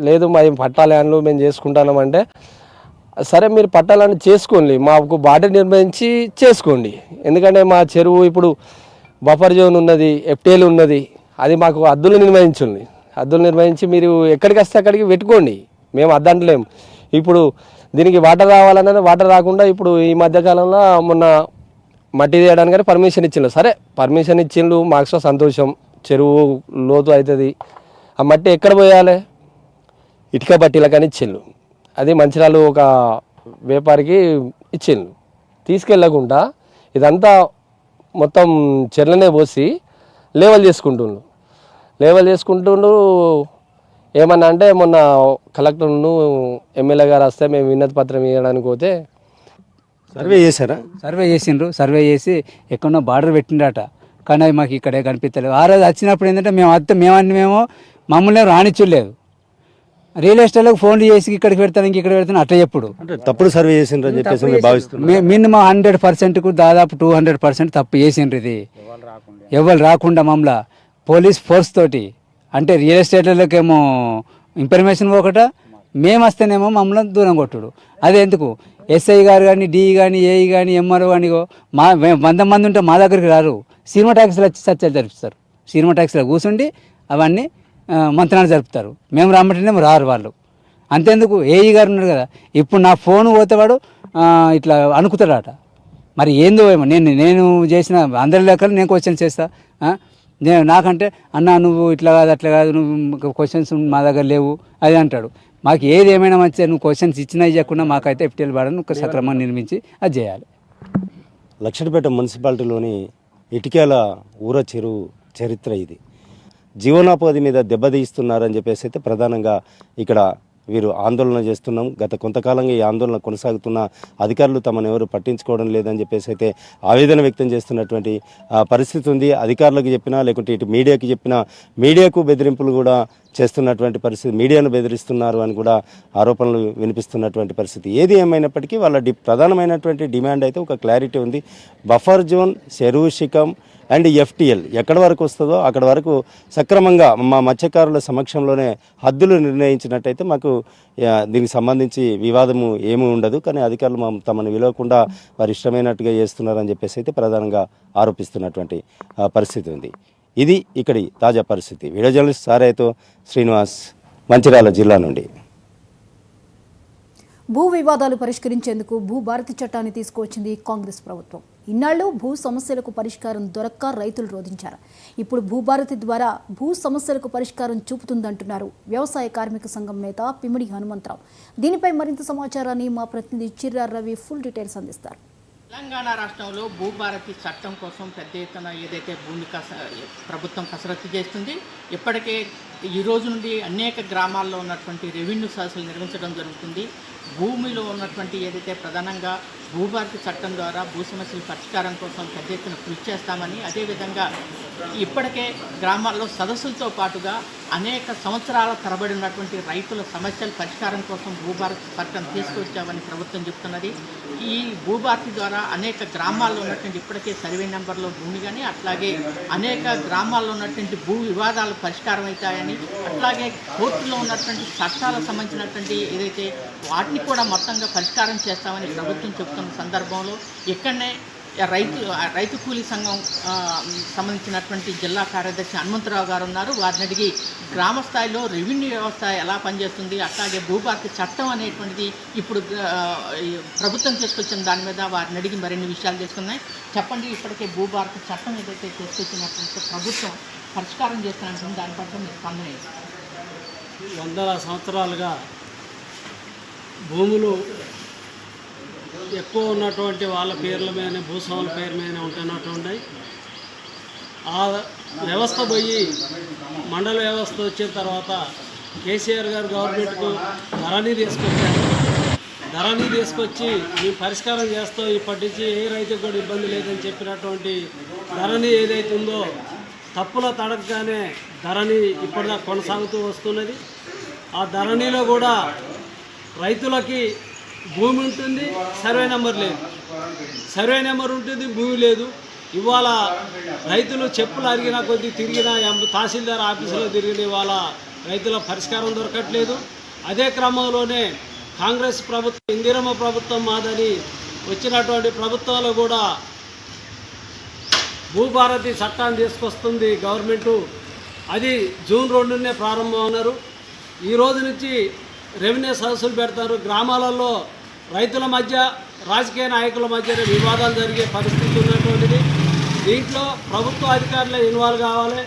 లేదు మా పట్టా ల్యాండ్లు మేము చేసుకుంటామంటే సరే మీరు పట్టాలని చేసుకోండి, మాకు బాట నిర్ణయించి చేసుకోండి. ఎందుకంటే మా చెరువు ఇప్పుడు బఫర్ జోన్ ఉన్నది, ఎఫ్టీఎల్ ఉన్నది, అది మాకు హద్దులు నిర్వహించి మీరు ఎక్కడికి వస్తే అక్కడికి పెట్టుకోండి, మేము అద్దంటలేము. ఇప్పుడు దీనికి వాటర్ రావాలన్నది వాటర్ రాకుండా ఇప్పుడు ఈ మధ్యకాలంలో మొన్న మట్టి తీయడానికి పర్మిషన్ ఇచ్చిండు. సరే పర్మిషన్ ఇచ్చిండు, మాకు సంతోషం, చెరువు లోతు అవుతుంది. ఆ మట్టి ఎక్కడ పోయాలి, ఇటుక బట్టీలకని ఇచ్చిండు. అది మంచిర్యాల ఒక వ్యాపారికి ఇచ్చిండు. తీసుకెళ్ళకుండా ఇదంతా మొత్తం చెర్లనే పోసి లేవల్ చేసుకుంటుండు. ఏమన్నా అంటే మొన్న కలెక్టర్ను ఎమ్మెల్యే గారు వస్తే మేము వినతి పత్రం ఇవ్వడానికి పోతే సర్వే చేశారా? సర్వే సర్వే చేసి ఎక్కడో బార్డర్ పెట్టిండట, కానీ అది మాకు ఇక్కడే కనిపించలేదు. ఆ రోజు వచ్చినప్పుడు ఏంటంటే మేము మమ్మల్ని రానిచ్చలేదు. రియల్ ఎస్టేట్లకు ఫోన్లు చేసి ఇక్కడికి పెడతాను ఇక్కడ పెడతాను అట్లా చెప్పుడు. తప్పుడు సర్వే చేసిండ్రని చెప్పేసి భావిస్తున్నాం. మినిమం 100%కు దాదాపు 200% తప్పు చేసిండ్రు. ఇది ఎవరు రాకుండా మమ్మల్ని పోలీస్ ఫోర్స్ తోటి, అంటే రియల్ ఎస్టేట్లకేమో ఇన్ఫర్మేషన్ ఒకట, మేము వస్తేనేమో మమ్మల్ని దూరం కొట్టుడు. అదే ఎందుకు ఎస్ఐ గారు కానీ, డిఈ కానీ, ఏఈ కానీ, ఎంఆర్ఓ కానీ మా 100 మంది ఉంటే మా దగ్గరికి రారు. సినిమా ట్యాక్సీలు వచ్చి చర్చలు జరిపిస్తారు. సినిమా ట్యాక్సీలో కూర్చుండి అవన్నీ మంత్రాలు జరుపుతారు. మేము రమ్మంటేనేమో రారు వాళ్ళు. అంతేందుకు ఏఈ గారు ఉన్నారు కదా, ఇప్పుడు నా ఫోన్ పోతే వాడు ఇట్లా అనుకుతాడట. మరి ఏందో ఏమో నేను చేసిన అందరి లెక్కలు నేను క్వశ్చన్స్ చేస్తా. నాకంటే అన్న నువ్వు ఇట్లా కాదు అట్లా కాదు, నువ్వు క్వశ్చన్స్ మా దగ్గర లేవు అది అంటాడు. మాకు ఏది ఏమైనా మంచిగా నువ్వు క్వశ్చన్స్ ఇచ్చినా ఇవ్వకుండా మాకైతే ఎఫ్టీఎల్ బాడను ఒక సక్రమంగా నిర్మించి అది చేయాలి. లక్షటిపేట మున్సిపాలిటీలోని ఇటిక్యాల ఊర చెరువు చరిత్ర ఇది. జీవనోపాధి మీద దెబ్బతీస్తున్నారని చెప్పేసి అయితే ప్రధానంగా ఇక్కడ వీరు ఆందోళన చేస్తున్నాం. గత కొంతకాలంగా ఈ ఆందోళన కొనసాగుతున్న అధికారులు తమను ఎవరు పట్టించుకోవడం లేదని చెప్పేసి అయితే ఆవేదన వ్యక్తం చేస్తున్నటువంటి పరిస్థితి ఉంది. అధికారులకు చెప్పినా లేకుంటే ఇటు మీడియాకి చెప్పినా మీడియాకు బెదిరింపులు కూడా చేస్తున్నటువంటి పరిస్థితి, మీడియాను బెదిరిస్తున్నారు అని కూడా ఆరోపణలు వినిపిస్తున్నటువంటి పరిస్థితి. ఏది ఏమైనప్పటికీ వాళ్ళ ప్రధానమైనటువంటి డిమాండ్ అయితే ఒక క్లారిటీ ఉంది. బఫర్ జోన్, చెరువు శిఖం అండ్ ఎఫ్టీఎల్ ఎక్కడి వరకు వస్తుందో అక్కడ వరకు సక్రమంగా మా మత్స్యకారుల సమక్షంలోనే హద్దులు నిర్ణయించినట్టయితే మాకు దీనికి సంబంధించి వివాదము ఏమీ ఉండదు. కానీ అధికారులు తమను విలువకుండా వారు ఇష్టమైనట్టుగా చేస్తున్నారని చెప్పేసి అయితే ప్రధానంగా ఆరోపిస్తున్నటువంటి పరిస్థితి ఉంది. ఇది ఇక్కడి తాజా పరిస్థితి. వీడియో జర్నలిస్ట్ సారాయ్తో శ్రీనివాస్, మంచిర్యాల జిల్లా నుండి. భూ వివాదాలు పరిష్కరించేందుకు భూభారతి చట్టాన్ని తీసుకువచ్చింది కాంగ్రెస్ ప్రభుత్వం. ఇన్నాళ్ళు భూ సమస్యలకు పరిష్కారం దొరక్క రైతులు రోధించారు. ఇప్పుడు భూభారతి ద్వారా భూ సమస్యలకు పరిష్కారం చూపుతుందంటున్నారు వ్యవసాయ కార్మిక సంఘం నేత పిమిడి హనుమంతరావు. దీనిపై మరింత సమాచారాన్ని మా ప్రతినిధి చిర్రార్ రవి ఫుల్ డీటెయిల్స్ అందిస్తారు. తెలంగాణ రాష్ట్రంలో భూభారతి చట్టం కోసం పెద్ద ఎత్తున ఏదైతే ప్రభుత్వం కసరత్తు చేస్తుంది. ఇప్పటికే ఈ రోజు నుండి అనేక గ్రామాల్లో ఉన్నటువంటి రెవెన్యూ సదస్సులు నిర్వహించడం జరుగుతుంది. భూమిలో ఉన్నటువంటి ఏదైతే ప్రధానంగా భూభారతి చట్టం ద్వారా భూ సమస్యల పరిష్కారం కోసం పెద్ద ఎత్తున కృషి చేస్తామని, అదేవిధంగా ఇప్పటికే గ్రామాల్లో సదస్సులతో పాటుగా అనేక సంవత్సరాల తరబడి ఉన్నటువంటి రైతుల సమస్యల పరిష్కారం కోసం భూభారతి చట్టం తీసుకొచ్చామని ప్రభుత్వం చెప్తున్నది. ఈ భూభారతి ద్వారా అనేక గ్రామాల్లో ఉన్నటువంటి ఇప్పటికే సర్వే నెంబర్లో భూమి కానీ, అట్లాగే అనేక గ్రామాల్లో ఉన్నటువంటి భూ వివాదాలు పరిష్కారం అవుతాయని, అట్లాగే కోర్టులో ఉన్నటువంటి చట్టాలకు సంబంధించినటువంటి ఏదైతే వాటిని కూడా మొత్తంగా పరిష్కారం చేస్తామని ప్రభుత్వం చెప్తున్న సందర్భంలో ఇక్కడనే రైతు కూలీ సంఘం సంబంధించినటువంటి జిల్లా కార్యదర్శి హనుమంతరావు గారు ఉన్నారు. వారిని అడిగి గ్రామ స్థాయిలో రెవెన్యూ వ్యవస్థ ఎలా పనిచేస్తుంది, అట్లాగే భూభారతి చట్టం అనేటువంటిది ఇప్పుడు ప్రభుత్వం తీసుకొచ్చిన దాని మీద వారిని అడిగి మరిన్ని విషయాలు తెలుసుకున్నాయి. చెప్పండి, ఇప్పటికే భూభారతి చట్టం ఏదైతే తీసుకొచ్చినటువంటి ప్రభుత్వం పరిష్కారం చేస్తున్నటువంటి దాని పట్ల మీరు స్పందన ఏంటి? వందల సంవత్సరాలుగా భూములు ఎక్కువ ఉన్నటువంటి వాళ్ళ పేర్ల మీద భూస్వాముల పేరు మీద ఉంటున్నట్టున్నాయి. ఆ వ్యవస్థ పోయి మండల వ్యవస్థ వచ్చిన తర్వాత కేసీఆర్ గారు గవర్నమెంట్కు ధరణి తీసుకొచ్చారు. ధరణి తీసుకొచ్చి మేము పరిష్కారం చేస్తాం, ఇప్పటి నుంచి ఏ రైతుకు కూడా ఇబ్బంది లేదని చెప్పినటువంటి ధరణి ఏదైతే ఉందో తప్పుల తడకగానే ధరణి ఇప్పటిదాకా కొనసాగుతూ వస్తున్నది. ఆ ధరణిలో కూడా రైతులకి భూమి ఉంటుంది, సర్వే నెంబర్ లేదు. సర్వే నెంబర్ ఉంటుంది, భూమి లేదు. ఇవాళ రైతులు చెప్పులు అరిగినా కొద్ది తిరిగినా తహసీల్దార్ ఆఫీసులో తిరిగిన ఇవాళ రైతుల పరిష్కారం దొరకట్లేదు. అదే క్రమంలోనే కాంగ్రెస్ ప్రభుత్వం, ఇందిరమ్మ ప్రభుత్వం మాదని వచ్చినటువంటి ప్రభుత్వంలో కూడా భూభారతి చట్టాన్ని తీసుకొస్తుంది గవర్నమెంటు. అది జూన్ 2నే ప్రారంభం అన్నారు. ఈ రోజు నుంచి రెవెన్యూ సదస్సులు పెడతారు. గ్రామాలలో రైతుల మధ్య రాజకీయ నాయకుల మధ్య వివాదాలు జరిగే పరిస్థితి ఉన్నటువంటిది. దీంట్లో ప్రభుత్వ అధికారులే ఇన్వాల్వ్ కావాలి.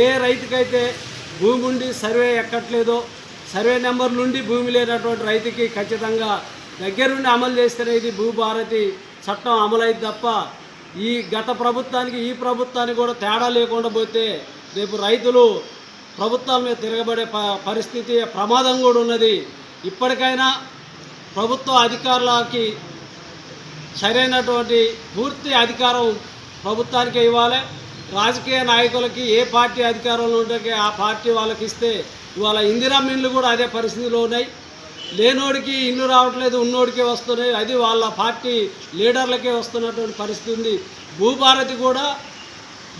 ఏ రైతుకైతే భూమి ఉండి సర్వే ఎక్కట్లేదో, సర్వే నెంబర్ నుండి భూమి లేనటువంటి రైతుకి ఖచ్చితంగా దగ్గరుండి అమలు చేస్తేనే ఇది భూభారతి చట్టం అమలైంది తప్ప ఈ గత ప్రభుత్వానికి ఈ ప్రభుత్వానికి కూడా తేడా లేకుండా పోతే రేపు రైతులు ప్రభుత్వాల మీద తిరగబడే పరిస్థితి, ప్రమాదం కూడా ఉన్నది. ఇప్పటికైనా ప్రభుత్వ అధికారులకి సరైనటువంటి పూర్తి అధికారం ప్రభుత్వానికే ఇవ్వాలి. రాజకీయ నాయకులకి ఏ పార్టీ అధికారంలో ఉంటే ఆ పార్టీ వాళ్ళకి ఇస్తే ఇవాళ ఇందిరమ్మ ఇళ్ళు కూడా అదే పరిస్థితిలో ఉన్నాయి. లేనోడికి ఇల్లు రావట్లేదు, ఉన్నోడికే వస్తున్నాయి. అది వాళ్ళ పార్టీ లీడర్లకే వస్తున్నటువంటి పరిస్థితి ఉంది. భూభారతి కూడా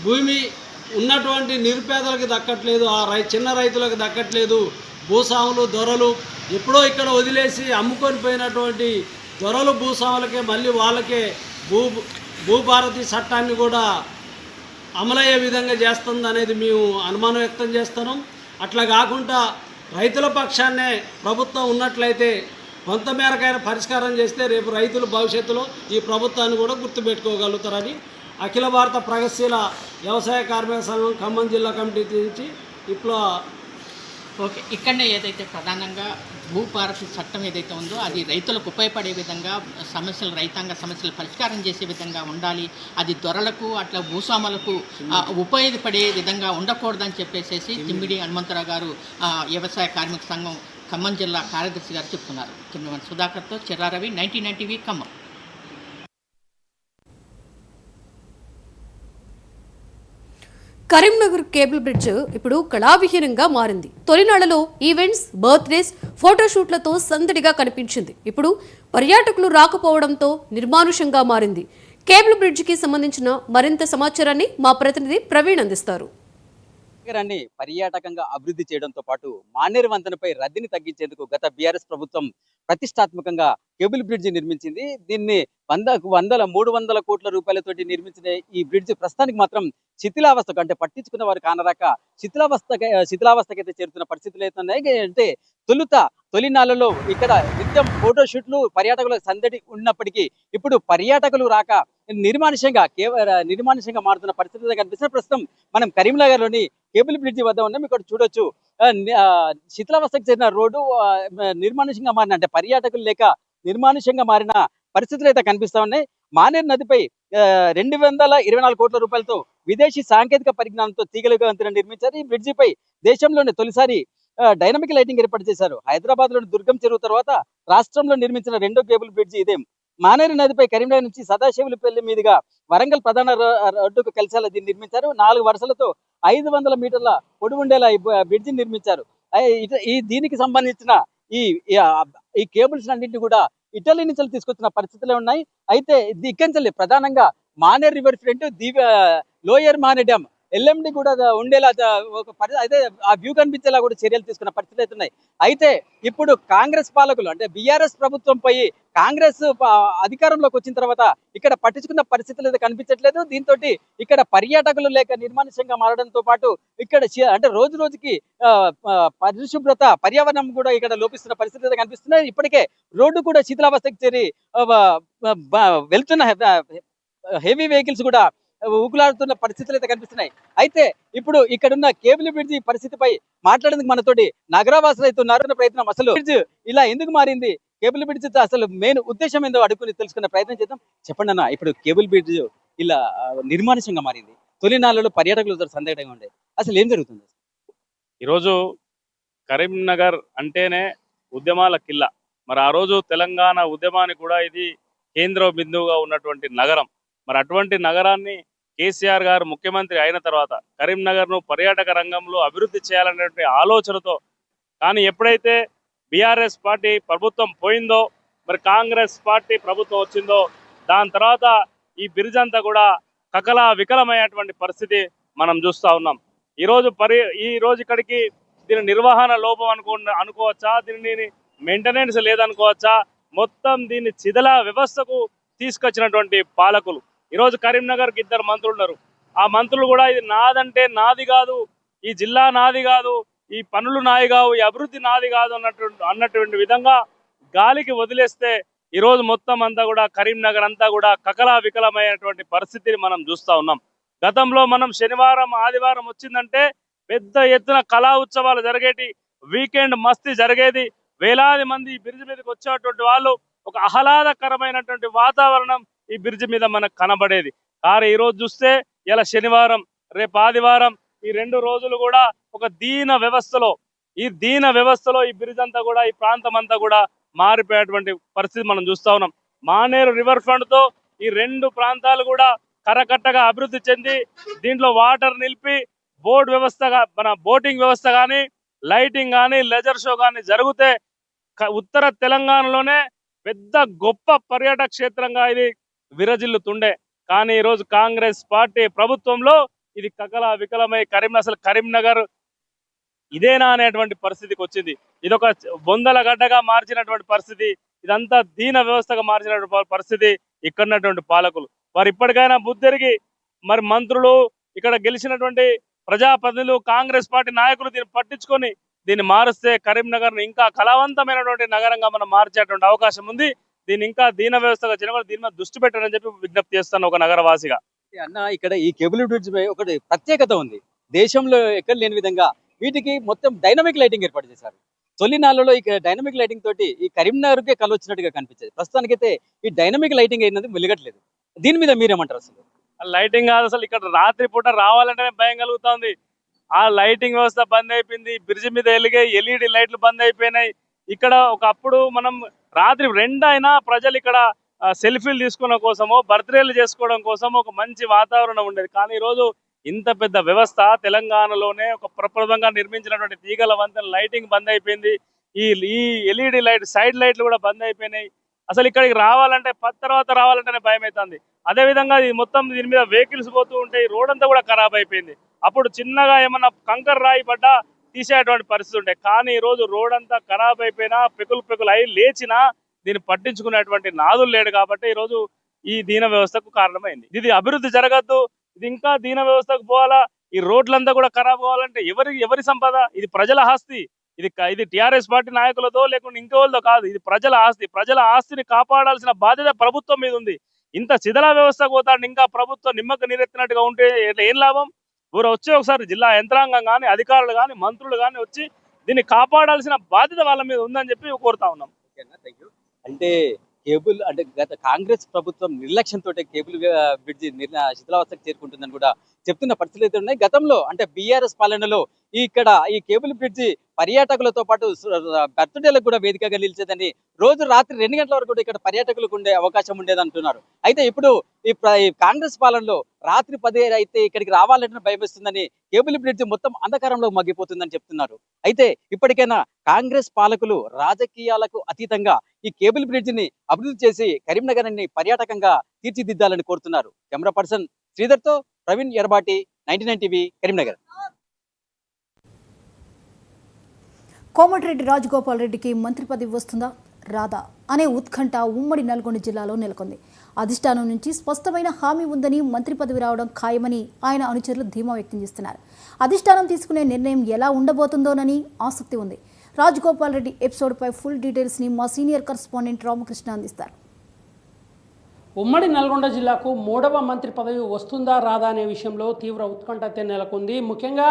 భూమి ఉన్నటువంటి నిరుపేదలకు దక్కట్లేదు, చిన్న రైతులకు దక్కట్లేదు. భూస్వాములు, దొరలు ఎప్పుడో ఇక్కడ వదిలేసి అమ్ముకొని పోయినటువంటి దొరలు భూస్వాములకే మళ్ళీ వాళ్ళకే భూభారతి చట్టాన్ని కూడా అమలయ్యే విధంగా చేస్తుంది అనేది మేము అనుమానం వ్యక్తం చేస్తున్నాం. అట్లా కాకుండా రైతుల పక్షాన్నే ప్రభుత్వం ఉన్నట్లయితే కొంతమేరకైనా పరిష్కారం చేస్తే రేపు రైతులు భవిష్యత్తులో ఈ ప్రభుత్వాన్ని కూడా గుర్తుపెట్టుకోగలుగుతారని అఖిల భారత ప్రగతిశీల వ్యవసాయ కార్మిక సంఘం ఖమ్మం జిల్లా కమిటీ నుంచి ఇప్పుడు ఓకే, ఇక్కడనే ఏదైతే ప్రధానంగా భూభారతి చట్టం ఏదైతే ఉందో అది రైతులకు ఉపయోగపడే విధంగా సమస్యలు, రైతాంగ సమస్యలు పరిష్కారం చేసే విధంగా ఉండాలి. అది దొరలకు అట్లా భూస్వాములకు ఉపయోగపడే విధంగా ఉండకూడదని చెప్పేసి తిమ్మిడి హనుమంతరావు గారు వ్యవసాయ కార్మిక సంఘం ఖమ్మం జిల్లా కార్యదర్శి గారు చెప్తున్నారు. కింద సుధాకర్తో Chirraravi, 99 TV Khammam. Karimnagar cable bridge ఇప్పుడు కళావిహీనంగా మారింది. తొలినాళ్లలో ఈవెంట్స్, బర్త్డేస్, ఫోటోషూట్లతో సందడిగా కనిపించింది. ఇప్పుడు పర్యాటకులు రాకపోవడంతో నిర్మానుషంగా మారింది. కేబుల్ బ్రిడ్జికి సంబంధించిన మరింత సమాచారాన్ని మా ప్రతినిధి ప్రవీణ్ అందిస్తారు. నగరాన్ని పర్యాటకంగా అభివృద్ధి చేయడంతో పాటు మానేరు వంతెనపై రద్దీని తగ్గించేందుకు గత బీఆర్ఎస్ ప్రభుత్వం ప్రతిష్టాత్మకంగా కేబుల్ బ్రిడ్జి నిర్మించింది. దీన్ని 300 కోట్ల రూపాయలతోటి నిర్మించిన ఈ బ్రిడ్జ్ ప్రస్తుతానికి మాత్రం శిథిలావస్థకు, అంటే పట్టించుకున్న వారు కానరాక శిథిలావస్థకైతే చేరుతున్న పరిస్థితులు అయితే అంటే తొలినాళ్లలో ఇక్కడ నిత్యం ఫోటోషూట్లు, పర్యాటకులకు సందడి ఉన్నప్పటికీ ఇప్పుడు పర్యాటకులు రాక నిర్మానుష్యంగా మారుతున్న పరిస్థితులు కనిపిస్తున్న. ప్రస్తుతం మనం కరీంనగర్లోని కేబుల్ బ్రిడ్జి వద్ద ఉన్నాం. ఇక్కడ చూడొచ్చు శిథిలావస్థకు చేరిన రోడ్డు నిర్మానుష్యంగా మారిన, అంటే పర్యాటకులు లేక నిర్మానుష్యంగా మారిన పరిస్థితులు అయితే కనిపిస్తా ఉన్నాయి. మానేరు నదిపై 224 కోట్ల రూపాయలతో విదేశీ సాంకేతిక పరిజ్ఞానంతో తీగలుగా వంతెన నిర్మించారు. ఈ బ్రిడ్జిపై దేశంలోనే తొలిసారి డైనమిక్ లైటింగ్ ఏర్పాటు చేశారు. హైదరాబాద్లోని దుర్గం చెరువు తర్వాత రాష్ట్రంలో నిర్మించిన రెండో కేబుల్ బ్రిడ్జి ఇదే. మానేరు నదిపై కరీంనగర్ నుంచి సదాశివులపల్లి మీదుగా వరంగల్ ప్రధాన రోడ్డుకు కలిసేలా దీన్ని నిర్మించారు. 4 వరుసలతో 500 మీటర్ల పొడవు ఉండేలా ఈ బ్రిడ్జిని నిర్మించారు. దీనికి సంబంధించిన ఈ కేబుల్స్ అన్నింటినీ కూడా ఇటలీ నుంచి తీసుకొచ్చిన పరిస్థితులే ఉన్నాయి. అయితే ఇక్కడి నుంచి ప్రధానంగా మానేర్ రివర్ ఫ్రంట్ లోయర్ మానే డ్యామ్ ఎల్ఎండి కూడా ఉండేలా అయితే ఆ వ్యూ కనిపించేలా కూడా చర్యలు తీసుకున్న పరిస్థితులు అవుతున్నాయి. అయితే ఇప్పుడు కాంగ్రెస్ పాలకులు అంటే బీఆర్ఎస్ ప్రభుత్వంపై కాంగ్రెస్ అధికారంలోకి వచ్చిన తర్వాత ఇక్కడ పట్టించుకున్న పరిస్థితులు అయితే కనిపించట్లేదు. దీంతో ఇక్కడ పర్యాటకులు లేక నిర్మానుష్యంగా మారడంతో పాటు ఇక్కడ అంటే రోజు రోజుకి పరిశుభ్రత పర్యావరణం కూడా ఇక్కడ లోపిస్తున్న పరిస్థితులు అయితే కనిపిస్తున్నాయి. ఇప్పటికే రోడ్డు కూడా శిథిలావస్థకు చేరి వెళ్తున్న హెవీ వెహికల్స్ కూడా ఊకులాడుతున్న పరిస్థితులు అయితే కనిపిస్తున్నాయి. అయితే ఇప్పుడు ఇక్కడున్న కేబుల్ బ్రిడ్జి పరిస్థితిపై మాట్లాడేందుకు మనతోటి నగరవాసులు అయితే ఉన్నారు. ప్రయత్నం అసలు బ్రిడ్జ్ ఇలా ఎందుకు మారింది, కేబుల్ బ్రిడ్జ్ అసలు మెయిన్ ఉద్దేశం ఏందో అడుగుని తెలుసుకునే ప్రయత్నం చేద్దాం. చెప్పండి అన్న, ఇప్పుడు కేబుల్ బ్రిడ్జ్ ఇలా నిర్మానుష్యంగా మారింది, తొలినాళ్ళలో పర్యాటకులతో సందేహంగా ఉండే, అసలు ఏం జరుగుతుంది? ఈరోజు కరీంనగర్ అంటేనే ఉద్యమాల కిల్ల. మరి ఆ రోజు తెలంగాణ ఉద్యమానికి కూడా ఇది కేంద్ర బిందువుగా ఉన్నటువంటి నగరం. మరి అటువంటి నగరాన్ని కేసీఆర్ గారు ముఖ్యమంత్రి అయిన తర్వాత కరీంనగర్ను పర్యాటక రంగంలో అభివృద్ధి చేయాలనేటువంటి ఆలోచనతో, కానీ ఎప్పుడైతే బీఆర్ఎస్ పార్టీ ప్రభుత్వం పోయిందో, మరి కాంగ్రెస్ పార్టీ ప్రభుత్వం వచ్చిందో, దాని తర్వాత ఈ బ్రిడ్జ్ అంతా కూడా కకలా వికలమైనటువంటి పరిస్థితి మనం చూస్తూ ఉన్నాం. ఈరోజు ఇక్కడికి దీని నిర్వహణ లోపం అనుకోవచ్చా, దీనిని మెయింటెనెన్స్ లేదనుకోవచ్చా, మొత్తం దీన్ని శిథిల వ్యవస్థకు తీసుకొచ్చినటువంటి పాలకులు. ఈరోజు కరీంనగర్కి 2 మంత్రులు ఉన్నారు. ఆ మంత్రులు కూడా ఇది నాదంటే నాది కాదు, ఈ జిల్లా నాది కాదు, ఈ పనులు నాది కావు, ఈ అభివృద్ధి నాది కాదు అన్నటువంటి విధంగా గాలికి వదిలేస్తే ఈరోజు మొత్తం అంతా కూడా కరీంనగర్ అంతా కూడా కకలా వికలమైనటువంటి పరిస్థితిని మనం చూస్తూ ఉన్నాం. గతంలో మనం శనివారం ఆదివారం వచ్చిందంటే పెద్ద ఎత్తున కళా ఉత్సవాలు జరిగేటి, వీకెండ్ మస్తీ జరిగేది, వేలాది మంది బ్రిడ్జ్ మీదకి వచ్చేటువంటి వాళ్ళు, ఒక ఆహ్లాదకరమైనటువంటి వాతావరణం ఈ బ్రిడ్జ్ మీద మనకు కనబడేది. కానీ ఈరోజు చూస్తే ఇలా శనివారం రేపు ఆదివారం ఈ 2 రోజులు కూడా ఒక దీన వ్యవస్థలో ఈ బ్రిడ్జ్ అంతా కూడా ఈ ప్రాంతం అంతా కూడా మారిపోయేటువంటి పరిస్థితి మనం చూస్తా ఉన్నాం. మానేరు రివర్ ఫ్రంట్ తో ఈ 2 ప్రాంతాలు కూడా కరకట్టగా అభివృద్ధి చెంది దీంట్లో వాటర్ నిలిపి బోటింగ్ వ్యవస్థ కానీ, లైటింగ్ కానీ, లెజర్ షో కానీ జరిగితే ఉత్తర తెలంగాణలోనే పెద్ద గొప్ప పర్యాటక క్షేత్రంగా ఇది విరజిల్లుతుండే. కానీ ఈరోజు కాంగ్రెస్ పార్టీ ప్రభుత్వంలో ఇది కకలా వికలమై అసలు కరీంనగర్ ఇదేనా అనేటువంటి పరిస్థితికి వచ్చింది. ఇది ఒక బొందల గడ్డగా మార్చినటువంటి పరిస్థితి, ఇదంతా దీన వ్యవస్థగా మార్చినటువంటి పరిస్థితి ఇక్కడ ఉన్నటువంటి పాలకులు. వారు ఇప్పటికైనా బుద్ధిరిగి మరి మంత్రులు, ఇక్కడ గెలిచినటువంటి ప్రజాప్రతినిధులు, కాంగ్రెస్ పార్టీ నాయకులు దీన్ని పట్టించుకొని దీన్ని మారుస్తే కరీంనగర్ను ఇంకా కళావంతమైనటువంటి నగరంగా మనం మార్చేటువంటి అవకాశం ఉంది. దీన్ని ఇంకా దీన వ్యవస్థగా జనగలు దీని మీద దృష్టి పెట్టారని చెప్పి విజ్ఞప్తి చేస్తాను ఒక నగరవాసిగా. అన్న, ఇక్కడ ఈ కేబుల్ బ్రిడ్జ్ పై ఒకటి ప్రత్యేకత ఉంది, దేశంలో ఎక్కడ లేని విధంగా వీటికి మొత్తం డైనమిక్ లైటింగ్ ఏర్పాటు చేశారు. తొలినాళ్ళలో ఈ డైనమిక్ లైటింగ్ తోటి ఈ కరీంనగర్కే కలొచ్చినట్టుగా కనిపించేది. ప్రస్తుతానికైతే ఈ డైనమిక్ లైటింగ్ అయినది వెలగట్లేదు. దీని మీద మీరేమంటారు? అసలు లైటింగ్ కాదు, అసలు ఇక్కడ రాత్రి పూట రావాలంటేనే భయం కలుగుతుంది. ఆ లైటింగ్ వ్యవస్థ బంద్ అయిపోయింది, బ్రిడ్జ్ మీద వెలిగే ఎల్ఈడి లైట్లు బంద్ అయిపోయినాయి. ఇక్కడ ఒకప్పుడు మనం రాత్రి 2 అయినా ప్రజలు ఇక్కడ సెల్ఫీలు తీసుకున్న కోసమో, బర్త్డేలు చేసుకోవడం కోసమో ఒక మంచి వాతావరణం ఉండేది. కానీ ఈరోజు ఇంత పెద్ద వ్యవస్థ తెలంగాణలోనే ఒక ప్రప్రదంగా నిర్మించినటువంటి తీగల వంతెన లైటింగ్ బంద్ అయిపోయింది. ఈ ఎల్ఈడి లైట్ సైడ్ లైట్లు కూడా బంద్ అయిపోయినాయి. అసలు ఇక్కడికి రావాలంటే తర్వాత రావాలంటేనే భయం అవుతుంది. అదేవిధంగా ఇది మొత్తం దీని మీద వెహికల్స్ పోతూ ఉంటాయి, రోడ్ అంతా కూడా ఖరాబ్ అయిపోయింది. అప్పుడు చిన్నగా ఏమన్నా కంకర రాయి పడ్డా తీసేటువంటి పరిస్థితి ఉండే. కానీ ఈరోజు రోడ్ అంతా ఖరాబ్ అయిపోయినా పెకులు అయి లేచినా దీన్ని పట్టించుకునేటువంటి నాదులు లేడు. కాబట్టి ఈరోజు ఈ దీన వ్యవస్థకు కారణమైంది. ఇది అభివృద్ధి జరగద్దు, ఇది ఇంకా దీన వ్యవస్థకు పోవాలా, ఈ రోడ్లంతా కూడా ఖరాబ్ కావాలంటే ఎవరి సంపద? ఇది ప్రజల ఆస్తి. ఇది టీఆర్ఎస్ పార్టీ నాయకులతో లేకుండా ఇంకోళ్ళతో కాదు, ఇది ప్రజల ఆస్తి. ప్రజల ఆస్తిని కాపాడాల్సిన బాధ్యత ప్రభుత్వం మీద ఉంది. ఇంత శిథిల వ్యవస్థకు పోతాడు ఇంకా ప్రభుత్వం నిమ్మక నీరెత్తినట్టుగా ఉంటే ఏం లాభం? వచ్చి ఒకసారి జిల్లా యంత్రాంగం కానీ, అధికారులు కానీ, మంత్రులు కానీ వచ్చి దీన్ని కాపాడాల్సిన బాధ్యత వాళ్ళ మీద ఉందని చెప్పి కోరుతా ఉన్నాం. అంటే కేబుల్ అంటే గత కాంగ్రెస్ ప్రభుత్వం నిర్లక్ష్యంతో కేబుల్ బ్రిడ్జి శిథిలావస్థకు చేరుకుంటుందని కూడా చెప్తున్న పరిస్థితులు అయితే ఉన్నాయి. గతంలో అంటే బీఆర్ఎస్ పాలనలో ఇక్కడ ఈ కేబుల్ బ్రిడ్జి పర్యాటకులతో పాటు బర్త్డేలకు కూడా వేదికగా నిలిచేదని, రోజు రాత్రి 2 గంటల వరకు కూడా ఇక్కడ పర్యాటకులకు ఉండే అవకాశం ఉండేది అంటున్నారు. అయితే ఇప్పుడు ఈ కాంగ్రెస్ పాలనలో రాత్రి 10 అయితే ఇక్కడికి రావాలంటే భయం వేస్తుందని, కేబుల్ బ్రిడ్జి మొత్తం అంధకారంలో మగ్గిపోతుందని చెప్తున్నారు. అయితే ఇప్పటికైనా కాంగ్రెస్ పాలకులు రాజకీయాలకు అతీతంగా ఈ కేబుల్ బ్రిడ్జిని అభివృద్ధి చేసి కరీంనగర్ని పర్యాటకంగా తీర్చిదిద్దాలని కోరుతున్నారు. కెమెరా పర్సన్ శ్రీధర్తో ప్రవీణ్ ఎర్బాటి, 99 టీవీ, కరీంనగర్. కోమటిరెడ్డి రాజగోపాల్ రెడ్డికి మంత్రి పదవి వస్తుందా రాదా అనే ఉత్కంఠ ఉమ్మడి నల్గొండ జిల్లాలో నెలకొంది. అధిష్టానం నుంచి స్పష్టమైన హామీ ఉందని, మంత్రి పదవి రావడం ఖాయమని ఆయన అనుచరులు ధీమా వ్యక్తం చేస్తున్నారు. అధిష్టానం తీసుకునే నిర్ణయం ఎలా ఉండబోతుందోనని ఆసక్తి ఉంది. రాజగోపాల్ రెడ్డి ఎపిసోడ్పై ఫుల్ డీటెయిల్స్ని మా సీనియర్ కరెస్పాండెంట్ రామకృష్ణ అందిస్తారు. ఉమ్మడి నల్గొండ జిల్లాకు 3వ మంత్రి పదవి వస్తుందా రాదా అనే విషయంలో తీవ్ర ఉత్కంఠ అయితే నెలకొంది. ముఖ్యంగా